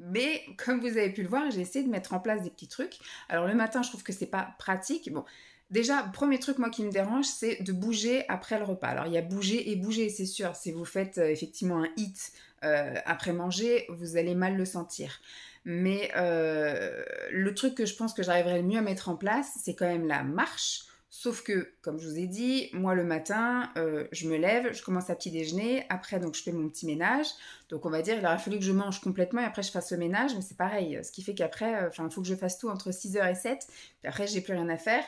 Mais comme vous avez pu le voir, j'ai essayé de mettre en place des petits trucs. Alors le matin, je trouve que c'est pas pratique. Bon, déjà, premier truc moi qui me dérange, c'est de bouger après le repas. Alors il y a bouger et bouger, c'est sûr. Si vous faites effectivement un hit après manger, vous allez mal le sentir. Mais le truc que je pense que j'arriverai le mieux à mettre en place, c'est quand même la marche. Sauf que, comme je vous ai dit, moi le matin, je me lève, je commence à petit déjeuner, après donc je fais mon petit ménage. Donc on va dire, il aurait fallu que je mange complètement et après je fasse le ménage, mais c'est pareil. Ce qui fait qu'après, il faut que je fasse tout entre 6h et 7, puis après j'ai plus rien à faire.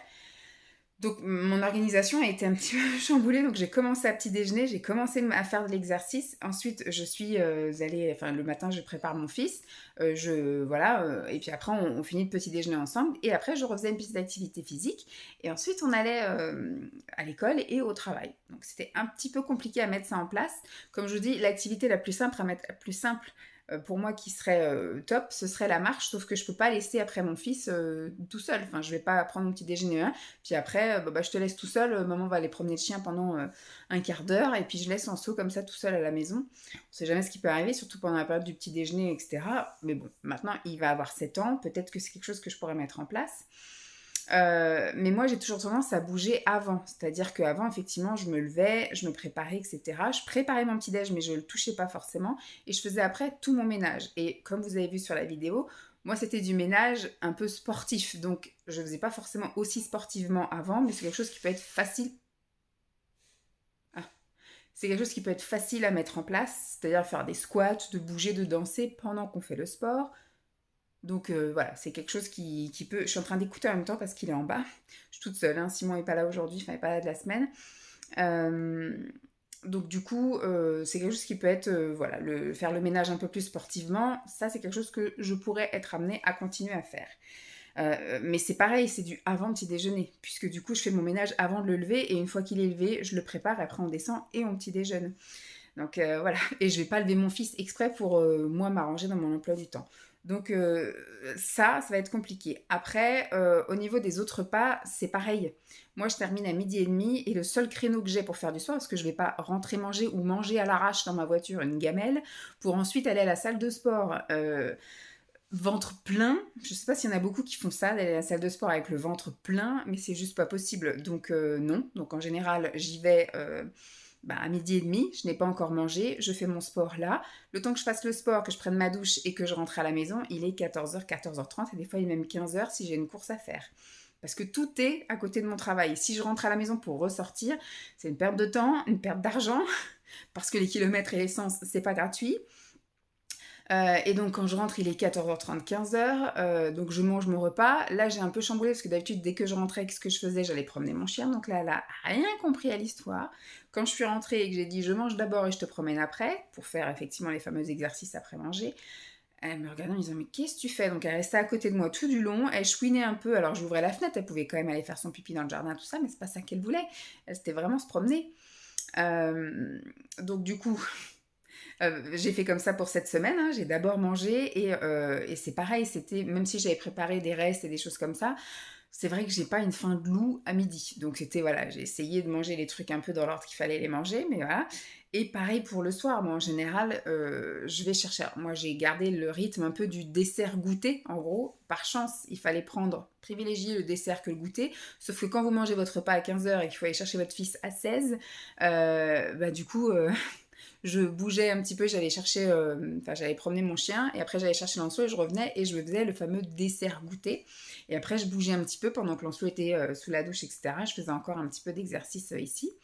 Donc mon organisation a été un petit peu chamboulée, donc j'ai commencé à petit déjeuner, j'ai commencé à faire de l'exercice. Ensuite, je suis allée, le matin, je prépare mon fils, et puis après on finit le petit déjeuner ensemble. Et après, je refaisais une petite activité physique. Et ensuite, on allait à l'école et au travail. Donc c'était un petit peu compliqué à mettre ça en place. Comme je vous dis, l'activité la plus simple pour moi qui serait top, ce serait la marche, sauf que je peux pas laisser après mon fils tout seul. Enfin, je vais pas prendre mon petit déjeuner, puis après, je te laisse tout seul, maman va aller promener le chien pendant un quart d'heure, et puis je laisse en saut comme ça tout seul à la maison. On sait jamais ce qui peut arriver, surtout pendant la période du petit déjeuner, etc. Mais bon, maintenant, il va avoir 7 ans, peut-être que c'est quelque chose que je pourrais mettre en place. Mais moi j'ai toujours tendance à bouger avant, c'est-à-dire qu'avant effectivement je me levais, je me préparais, etc. Je préparais mon petit déj mais je le touchais pas forcément et je faisais après tout mon ménage. Et comme vous avez vu sur la vidéo, moi c'était du ménage un peu sportif, donc je faisais pas forcément aussi sportivement avant, mais c'est quelque chose qui peut être facile. C'est quelque chose qui peut être facile à mettre en place, c'est-à-dire faire des squats, de bouger, de danser pendant qu'on fait le sport. Donc voilà, c'est quelque chose qui peut... Je suis en train d'écouter en même temps parce qu'il est en bas. Je suis toute seule, hein. Simon n'est pas là aujourd'hui, enfin il n'est pas là de la semaine. Donc du coup, c'est quelque chose qui peut être, voilà, faire le ménage un peu plus sportivement. Ça, c'est quelque chose que je pourrais être amenée à continuer à faire. Mais c'est pareil, c'est du avant petit déjeuner, puisque du coup, je fais mon ménage avant de le lever, et une fois qu'il est levé, je le prépare, après on descend et on petit déjeune. Donc voilà, et je vais pas lever mon fils exprès pour moi m'arranger dans mon emploi du temps. Donc ça va être compliqué. Après, au niveau des autres repas, c'est pareil. Moi, je termine à 12h30 et le seul créneau que j'ai pour faire du sport, parce que je vais pas rentrer manger ou manger à l'arrache dans ma voiture une gamelle, pour ensuite aller à la salle de sport. Ventre plein, je sais pas s'il y en a beaucoup qui font ça, d'aller à la salle de sport avec le ventre plein, mais c'est juste pas possible. Donc non, donc en général, j'y vais à 12h30, je n'ai pas encore mangé, je fais mon sport là. Le temps que je fasse le sport, que je prenne ma douche et que je rentre à la maison, il est 14h, 14h30 et des fois il est même 15h si j'ai une course à faire. Parce que tout est à côté de mon travail. Si je rentre à la maison pour ressortir, c'est une perte de temps, une perte d'argent, parce que les kilomètres et l'essence, c'est pas gratuit. Et donc quand je rentre, il est 14h30, 15h, donc je mange mon repas. Là, j'ai un peu chamboulé parce que d'habitude, dès que je rentrais, qu'est-ce que je faisais? J'allais promener mon chien, donc là, elle a rien compris à l'histoire. Quand je suis rentrée et que j'ai dit je mange d'abord et je te promène après, pour faire effectivement les fameux exercices après manger, elle me regardait en me disant mais qu'est-ce que tu fais? Donc elle restait à côté de moi tout du long, elle chouinait un peu, alors j'ouvrais la fenêtre, elle pouvait quand même aller faire son pipi dans le jardin, tout ça, mais c'est pas ça qu'elle voulait, elle c'était vraiment se promener. Donc du coup... j'ai fait comme ça pour cette semaine, hein. J'ai d'abord mangé et c'est pareil, c'était, même si j'avais préparé des restes et des choses comme ça, c'est vrai que j'ai pas une faim de loup à midi. Donc c'était, voilà, j'ai essayé de manger les trucs un peu dans l'ordre qu'il fallait les manger, mais voilà. Et pareil pour le soir, moi en général, je vais chercher. Alors, moi j'ai gardé le rythme un peu du dessert goûter, en gros. Par chance, il fallait privilégier le dessert que le goûter. Sauf que quand vous mangez votre repas à 15h et qu'il faut aller chercher votre fils à 16, du coup... je bougeais un petit peu, j'allais promener mon chien et après j'allais chercher Lancelot et je revenais et je me faisais le fameux dessert goûter. Et après je bougeais un petit peu pendant que Lancelot était sous la douche, etc. Je faisais encore un petit peu d'exercice ici.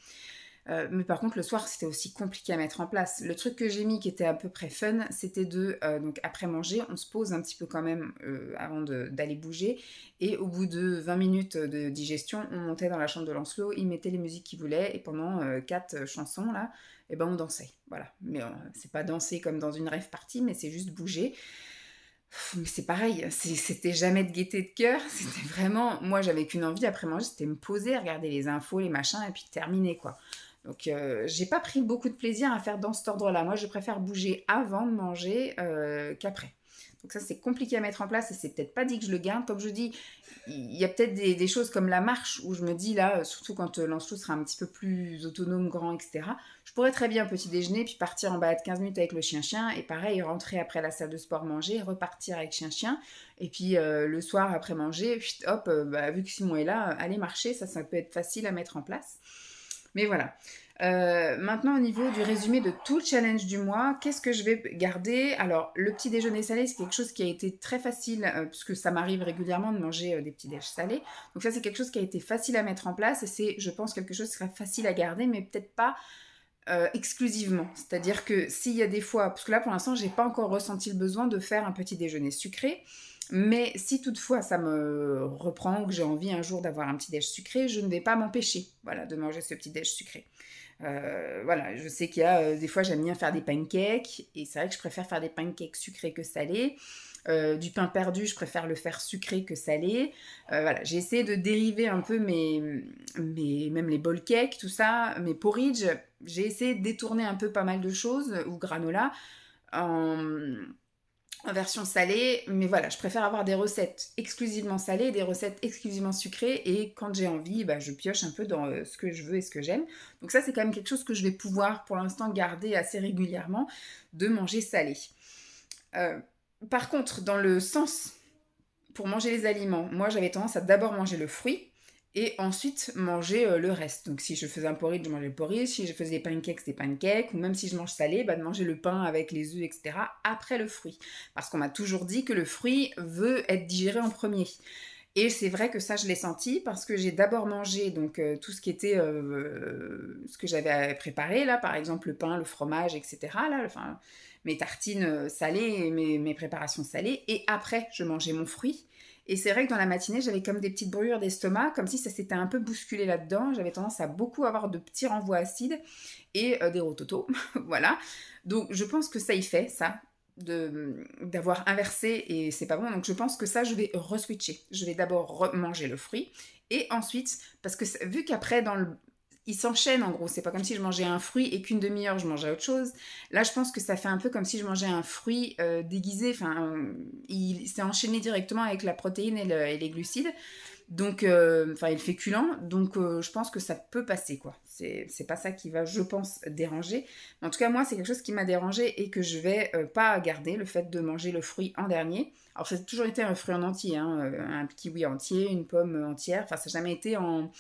Mais par contre, le soir, c'était aussi compliqué à mettre en place. Le truc que j'ai mis qui était à peu près fun, c'était donc après manger, on se pose un petit peu quand même avant d'aller bouger. Et au bout de 20 minutes de digestion, on montait dans la chambre de Lancelot, il mettait les musiques qu'il voulait, et pendant 4 chansons, là, et ben on dansait. Voilà. Mais c'est pas danser comme dans une rave party, mais c'est juste bouger. Mais c'est pareil, c'était jamais de gaieté de cœur, c'était vraiment... Moi, j'avais qu'une envie après manger, c'était me poser, regarder les infos, les machins, et puis terminer, quoi. Donc, j'ai pas pris beaucoup de plaisir à faire dans cet ordre-là. Moi, je préfère bouger avant de manger qu'après. Donc ça, c'est compliqué à mettre en place et c'est peut-être pas dit que je le garde. Comme je dis, il y a peut-être des choses comme la marche où je me dis là, surtout quand Lancelot sera un petit peu plus autonome, grand, etc. Je pourrais très bien petit déjeuner puis partir en balade 15 minutes avec le chien-chien et pareil, rentrer après la salle de sport manger, repartir avec chien-chien et puis le soir après manger, hop, vu que Simon est là, aller marcher, ça peut être facile à mettre en place. Mais voilà. Maintenant, au niveau du résumé de tout le challenge du mois, qu'est-ce que je vais garder? Alors, le petit déjeuner salé, c'est quelque chose qui a été très facile, puisque ça m'arrive régulièrement de manger des petits déj salés. Donc ça, c'est quelque chose qui a été facile à mettre en place, et c'est, je pense, quelque chose qui sera facile à garder, mais peut-être pas exclusivement. C'est-à-dire que s'il y a des fois, parce que là, pour l'instant, j'ai pas encore ressenti le besoin de faire un petit déjeuner sucré, mais si toutefois ça me reprend ou que j'ai envie un jour d'avoir un petit déj sucré, je ne vais pas m'empêcher, voilà, de manger ce petit déj sucré. Voilà, je sais qu'il y a des fois j'aime bien faire des pancakes et c'est vrai que je préfère faire des pancakes sucrés que salés. Du pain perdu, je préfère le faire sucré que salé. Voilà, j'ai essayé de dériver un peu même les bowl cakes, tout ça, mes porridge. J'ai essayé de détourner un peu pas mal de choses, ou granola, en version salée, mais voilà, je préfère avoir des recettes exclusivement salées, des recettes exclusivement sucrées, et quand j'ai envie, je pioche un peu dans ce que je veux et ce que j'aime. Donc ça, c'est quand même quelque chose que je vais pouvoir, pour l'instant, garder assez régulièrement, de manger salé. Par contre, dans le sens, pour manger les aliments, moi, j'avais tendance à d'abord manger le fruit, et ensuite manger le reste. Donc si je faisais un porridge, je mangeais le porridge, si je faisais des pancakes, des pancakes, ou même si je mange salé, de manger le pain avec les œufs, etc. après le fruit. Parce qu'on m'a toujours dit que le fruit veut être digéré en premier. Et c'est vrai que ça, je l'ai senti parce que j'ai d'abord mangé donc, tout ce qui était ce que j'avais préparé, là, par exemple le pain, le fromage, etc. Là, enfin, mes tartines salées, mes préparations salées, et après je mangeais mon fruit. Et c'est vrai que dans la matinée, j'avais comme des petites brûlures d'estomac, comme si ça s'était un peu bousculé là-dedans. J'avais tendance à beaucoup avoir de petits renvois acides et des rototos, voilà. Donc je pense que ça y fait, ça, d'avoir inversé, et c'est pas bon. Donc je pense que ça, je vais re-switcher. Je vais d'abord manger le fruit, et ensuite, parce que vu qu'après, il s'enchaîne en gros, c'est pas comme si je mangeais un fruit et qu'une demi-heure je mangeais autre chose. Là, je pense que ça fait un peu comme si je mangeais un fruit déguisé, enfin, il s'est enchaîné directement avec la protéine et les glucides, donc, et le féculent, donc je pense que ça peut passer, quoi. C'est pas ça qui va, je pense, déranger. Mais en tout cas, moi, c'est quelque chose qui m'a dérangé et que je vais pas garder, le fait de manger le fruit en dernier. Alors, ça a toujours été un fruit en entier, hein, un kiwi entier, une pomme entière, enfin, ça n'a jamais été en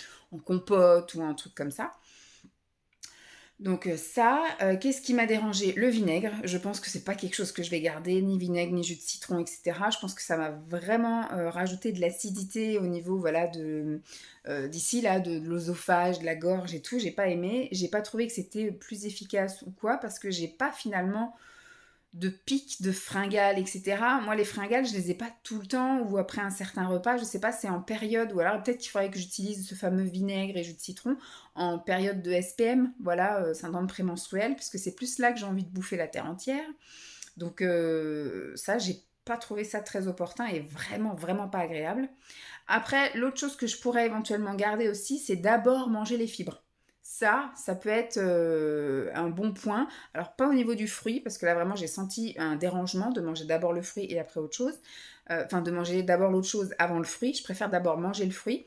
compote ou un truc comme ça. Donc ça, qu'est-ce qui m'a dérangé? Le vinaigre. Je pense que c'est pas quelque chose que je vais garder, ni vinaigre, ni jus de citron, etc. Je pense que ça m'a vraiment rajouté de l'acidité au niveau, voilà, d'ici là, de l'œsophage, de la gorge et tout. J'ai pas aimé. J'ai pas trouvé que c'était plus efficace ou quoi, parce que j'ai pas finalement de pics de fringales, etc. Moi, les fringales, je les ai pas tout le temps ou après un certain repas. Je sais pas, c'est en période, ou alors peut-être qu'il faudrait que j'utilise ce fameux vinaigre et jus de citron en période de SPM, voilà, syndrome prémenstruel, puisque c'est plus là que j'ai envie de bouffer la terre entière. Donc ça, j'ai pas trouvé ça très opportun et vraiment, vraiment pas agréable. Après, l'autre chose que je pourrais éventuellement garder aussi, c'est d'abord manger les fibres. Ça peut être un bon point. Alors, pas au niveau du fruit, parce que là, vraiment, j'ai senti un dérangement de manger d'abord le fruit et après autre chose. Enfin, de manger d'abord l'autre chose avant le fruit. Je préfère d'abord manger le fruit.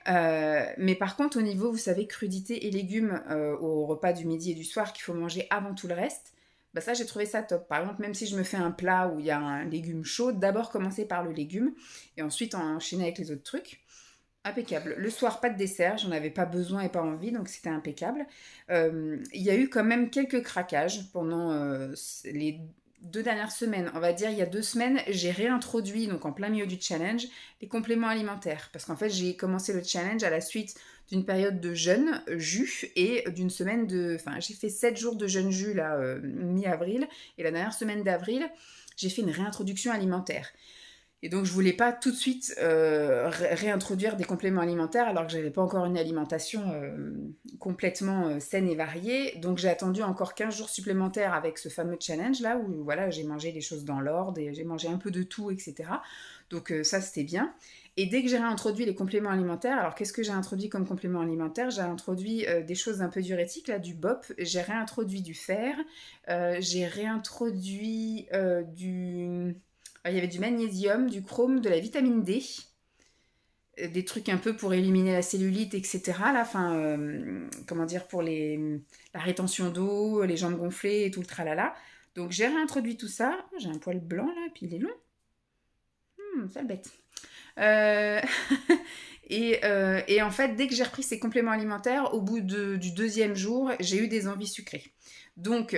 Mais par contre, au niveau, vous savez, crudité et légumes au repas du midi et du soir qu'il faut manger avant tout le reste, bah ça, j'ai trouvé ça top. Par exemple, même si je me fais un plat où il y a un légume chaud, d'abord commencer par le légume et ensuite enchaîner avec les autres trucs. Impeccable. Le soir, pas de dessert, j'en avais pas besoin et pas envie, donc c'était impeccable. Il y a eu quand même quelques craquages pendant les 2 dernières semaines. On va dire, il y a 2 semaines, j'ai réintroduit, donc en plein milieu du challenge, les compléments alimentaires. Parce qu'en fait, j'ai commencé le challenge à la suite d'une période de jeûne jus et d'une semaine de... Enfin, j'ai fait 7 jours de jeûne jus, là, mi-avril. Et la dernière semaine d'avril, j'ai fait une réintroduction alimentaire. Et donc, je voulais pas tout de suite réintroduire des compléments alimentaires alors que j'avais pas encore une alimentation complètement saine et variée. Donc, j'ai attendu encore 15 jours supplémentaires avec ce fameux challenge là où voilà, j'ai mangé les choses dans l'ordre et j'ai mangé un peu de tout, etc. Donc, ça, c'était bien. Et dès que j'ai réintroduit les compléments alimentaires, alors qu'est-ce que j'ai introduit comme complément alimentaire? J'ai introduit des choses un peu diurétiques, là, du BOP, j'ai réintroduit du fer, j'ai réintroduit il y avait du magnésium, du chrome, de la vitamine D, des trucs un peu pour éliminer la cellulite, etc. Là, comment dire, pour la rétention d'eau, les jambes gonflées et tout le tralala. Donc j'ai réintroduit tout ça. J'ai un poil blanc là, puis il est long. Sale bête. Euh, et en fait, dès que j'ai repris ces compléments alimentaires, au bout du 2e jour, j'ai eu des envies sucrées. Donc,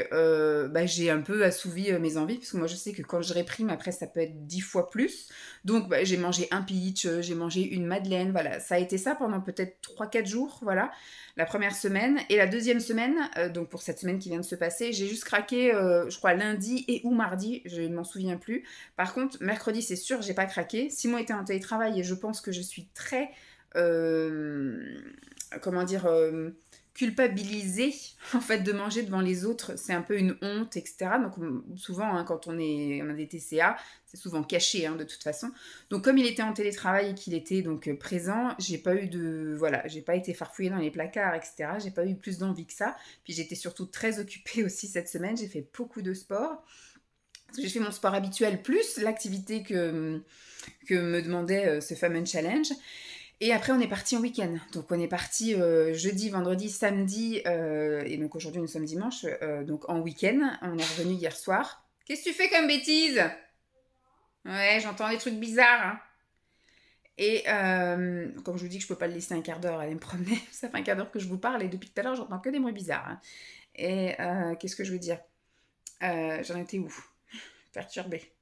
j'ai un peu assouvi mes envies, parce que moi je sais que quand je réprime, après ça peut être 10 fois plus. Donc, j'ai mangé un peach, j'ai mangé une madeleine, voilà. Ça a été ça pendant peut-être 3-4 jours, voilà, la première semaine. Et la 2e semaine, donc pour cette semaine qui vient de se passer, j'ai juste craqué, je crois, lundi et ou mardi, je ne m'en souviens plus. Par contre, mercredi, c'est sûr, j'ai pas craqué. Simon était en télétravail et je pense que je suis très... comment dire culpabilisée en fait de manger devant les autres, c'est un peu une honte, etc. Donc souvent hein, quand on a des TCA, c'est souvent caché hein, de toute façon. Donc comme il était en télétravail et qu'il était donc présent, j'ai pas été farfouillée dans les placards, etc. J'ai pas eu plus d'envie que ça. Puis j'étais surtout très occupée aussi cette semaine, j'ai fait beaucoup de sport. Parce que j'ai fait mon sport habituel plus l'activité que me demandait ce fameux challenge. Et après, on est parti en week-end. Donc, on est parti jeudi, vendredi, samedi. Et donc, aujourd'hui, nous sommes dimanche. Donc, en week-end. On est revenu hier soir. Qu'est-ce que tu fais comme bêtise? Ouais, j'entends des trucs bizarres. Hein. Et comme je vous dis que je peux pas le laisser un quart d'heure aller me promener. Ça fait un quart d'heure que je vous parle. Et depuis tout à l'heure, j'entends que des bruits bizarres. Hein. Et qu'est-ce que je veux dire? J'en étais où? Perturbée.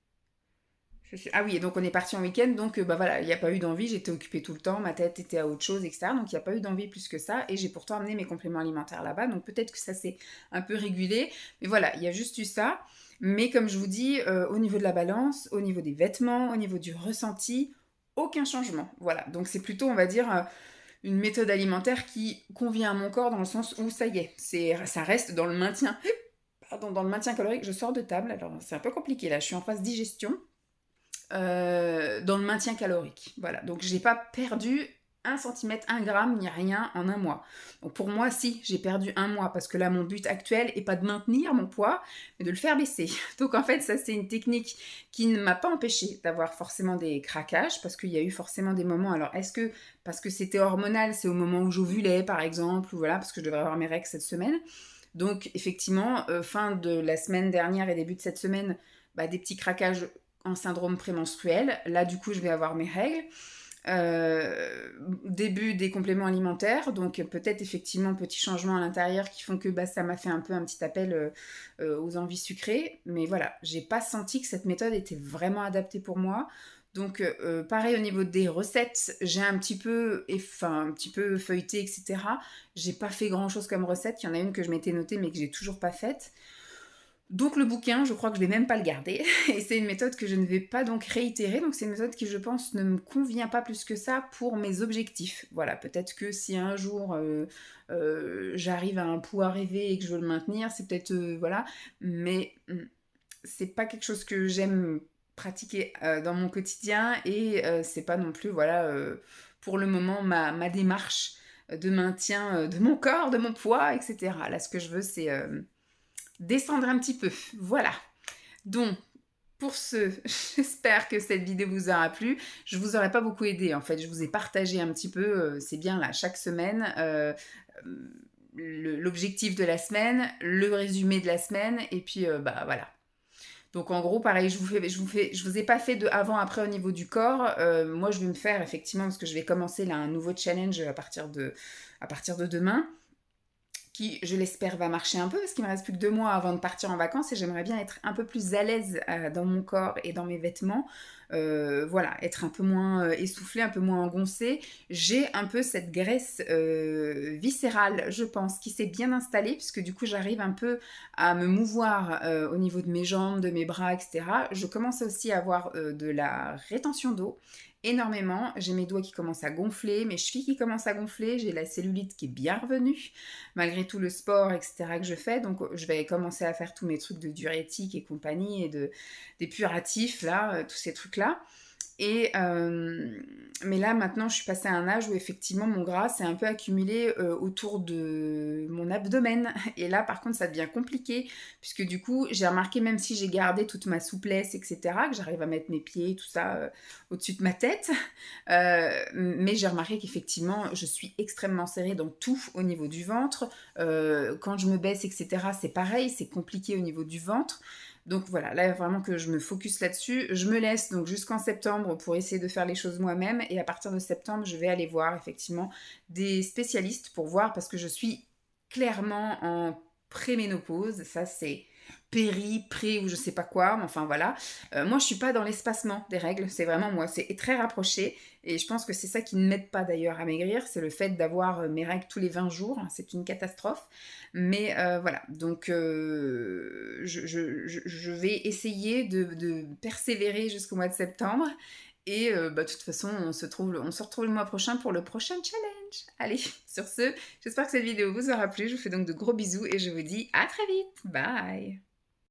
Ah oui, et donc on est parti en week-end, donc bah voilà, il n'y a pas eu d'envie, j'étais occupée tout le temps, ma tête était à autre chose, etc. Donc il n'y a pas eu d'envie plus que ça, et j'ai pourtant amené mes compléments alimentaires là-bas, donc peut-être que ça s'est un peu régulé, mais voilà, il y a juste eu ça. Mais comme je vous dis, au niveau de la balance, au niveau des vêtements, au niveau du ressenti, aucun changement. Voilà, donc c'est plutôt, on va dire, une méthode alimentaire qui convient à mon corps dans le sens où ça y est, ça reste dans le maintien. Pardon, dans le maintien calorique. Je sors de table, alors c'est un peu compliqué là, je suis en phase digestion. Dans le maintien calorique. Voilà, donc j'ai pas perdu 1 cm, 1 gramme, ni rien en un mois. Donc pour moi, si, j'ai perdu un mois, parce que là, mon but actuel est pas de maintenir mon poids, mais de le faire baisser. Donc en fait, ça, c'est une technique qui ne m'a pas empêché d'avoir forcément des craquages, parce qu'il y a eu forcément des moments. Alors, est-ce que, parce que c'était hormonal, c'est au moment où j'ovulais, par exemple, ou voilà, parce que je devrais avoir mes règles cette semaine. Donc effectivement, fin de la semaine dernière et début de cette semaine, bah, des petits craquages en syndrome prémenstruel. Là, du coup, je vais avoir mes règles. Début des compléments alimentaires, donc peut-être effectivement petit changement à l'intérieur qui font que bah, ça m'a fait un peu un petit appel aux envies sucrées, mais voilà, j'ai pas senti que cette méthode était vraiment adaptée pour moi. Donc pareil au niveau des recettes, j'ai un petit peu feuilleté, etc. J'ai pas fait grand chose comme recette, il y en a une que je m'étais notée mais que j'ai toujours pas faite. Donc le bouquin, je crois que je vais même pas le garder. Et c'est une méthode que je ne vais pas donc réitérer. Donc c'est une méthode qui, je pense, ne me convient pas plus que ça pour mes objectifs. Voilà, peut-être que si un jour j'arrive à un poids rêvé et que je veux le maintenir, c'est peut-être... voilà. Mais c'est pas quelque chose que j'aime pratiquer dans mon quotidien. Et c'est pas non plus, voilà, pour le moment, ma démarche de maintien de mon corps, de mon poids, etc. Là, ce que je veux, c'est... descendre un petit peu, voilà. Donc, pour ce, j'espère que cette vidéo vous aura plu. Je vous aurais pas beaucoup aidé, en fait. Je vous ai partagé un petit peu, c'est bien là, chaque semaine, l'objectif de la semaine, le résumé de la semaine, et puis, bah voilà. Donc en gros, pareil, je vous ai pas fait de avant-après au niveau du corps. Moi, je vais me faire effectivement, parce que je vais commencer là un nouveau challenge à partir de demain, qui, je l'espère, va marcher un peu, parce qu'il me reste plus que 2 mois avant de partir en vacances, et j'aimerais bien être un peu plus à l'aise dans mon corps et dans mes vêtements. Voilà, être un peu moins essoufflée, un peu moins engoncée. J'ai un peu cette graisse viscérale, je pense, qui s'est bien installée, puisque du coup, j'arrive un peu à me mouvoir au niveau de mes jambes, de mes bras, etc. Je commence aussi à avoir de la rétention d'eau, énormément. J'ai mes doigts qui commencent à gonfler, mes chevilles qui commencent à gonfler, j'ai la cellulite qui est bien revenue, malgré tout le sport, etc. que je fais. Donc je vais commencer à faire tous mes trucs de diurétique et compagnie, et des puratifs, là, tous ces trucs-là. Et mais là maintenant je suis passée à un âge où effectivement mon gras s'est un peu accumulé autour de mon abdomen, et là par contre ça devient compliqué, puisque du coup j'ai remarqué, même si j'ai gardé toute ma souplesse, etc., que j'arrive à mettre mes pieds, tout ça au-dessus de ma tête, mais j'ai remarqué qu'effectivement je suis extrêmement serrée dans tout au niveau du ventre. Quand je me baisse, etc., c'est pareil, c'est compliqué au niveau du ventre. Donc voilà, là vraiment que je me focus là-dessus. Je me laisse donc jusqu'en septembre pour essayer de faire les choses moi-même, et à partir de septembre, je vais aller voir effectivement des spécialistes pour voir, parce que je suis clairement en préménopause. Ça, c'est pré ou je sais pas quoi, mais enfin voilà. Moi, je suis pas dans l'espacement des règles, c'est vraiment moi, c'est très rapproché, et je pense que c'est ça qui ne m'aide pas d'ailleurs à maigrir, c'est le fait d'avoir mes règles tous les 20 jours, c'est une catastrophe. Mais voilà, donc je vais essayer de persévérer jusqu'au mois de septembre, et bah, de toute façon, on se retrouve le mois prochain pour le prochain challenge. Allez, sur ce, j'espère que cette vidéo vous aura plu, je vous fais donc de gros bisous, et je vous dis à très vite, bye.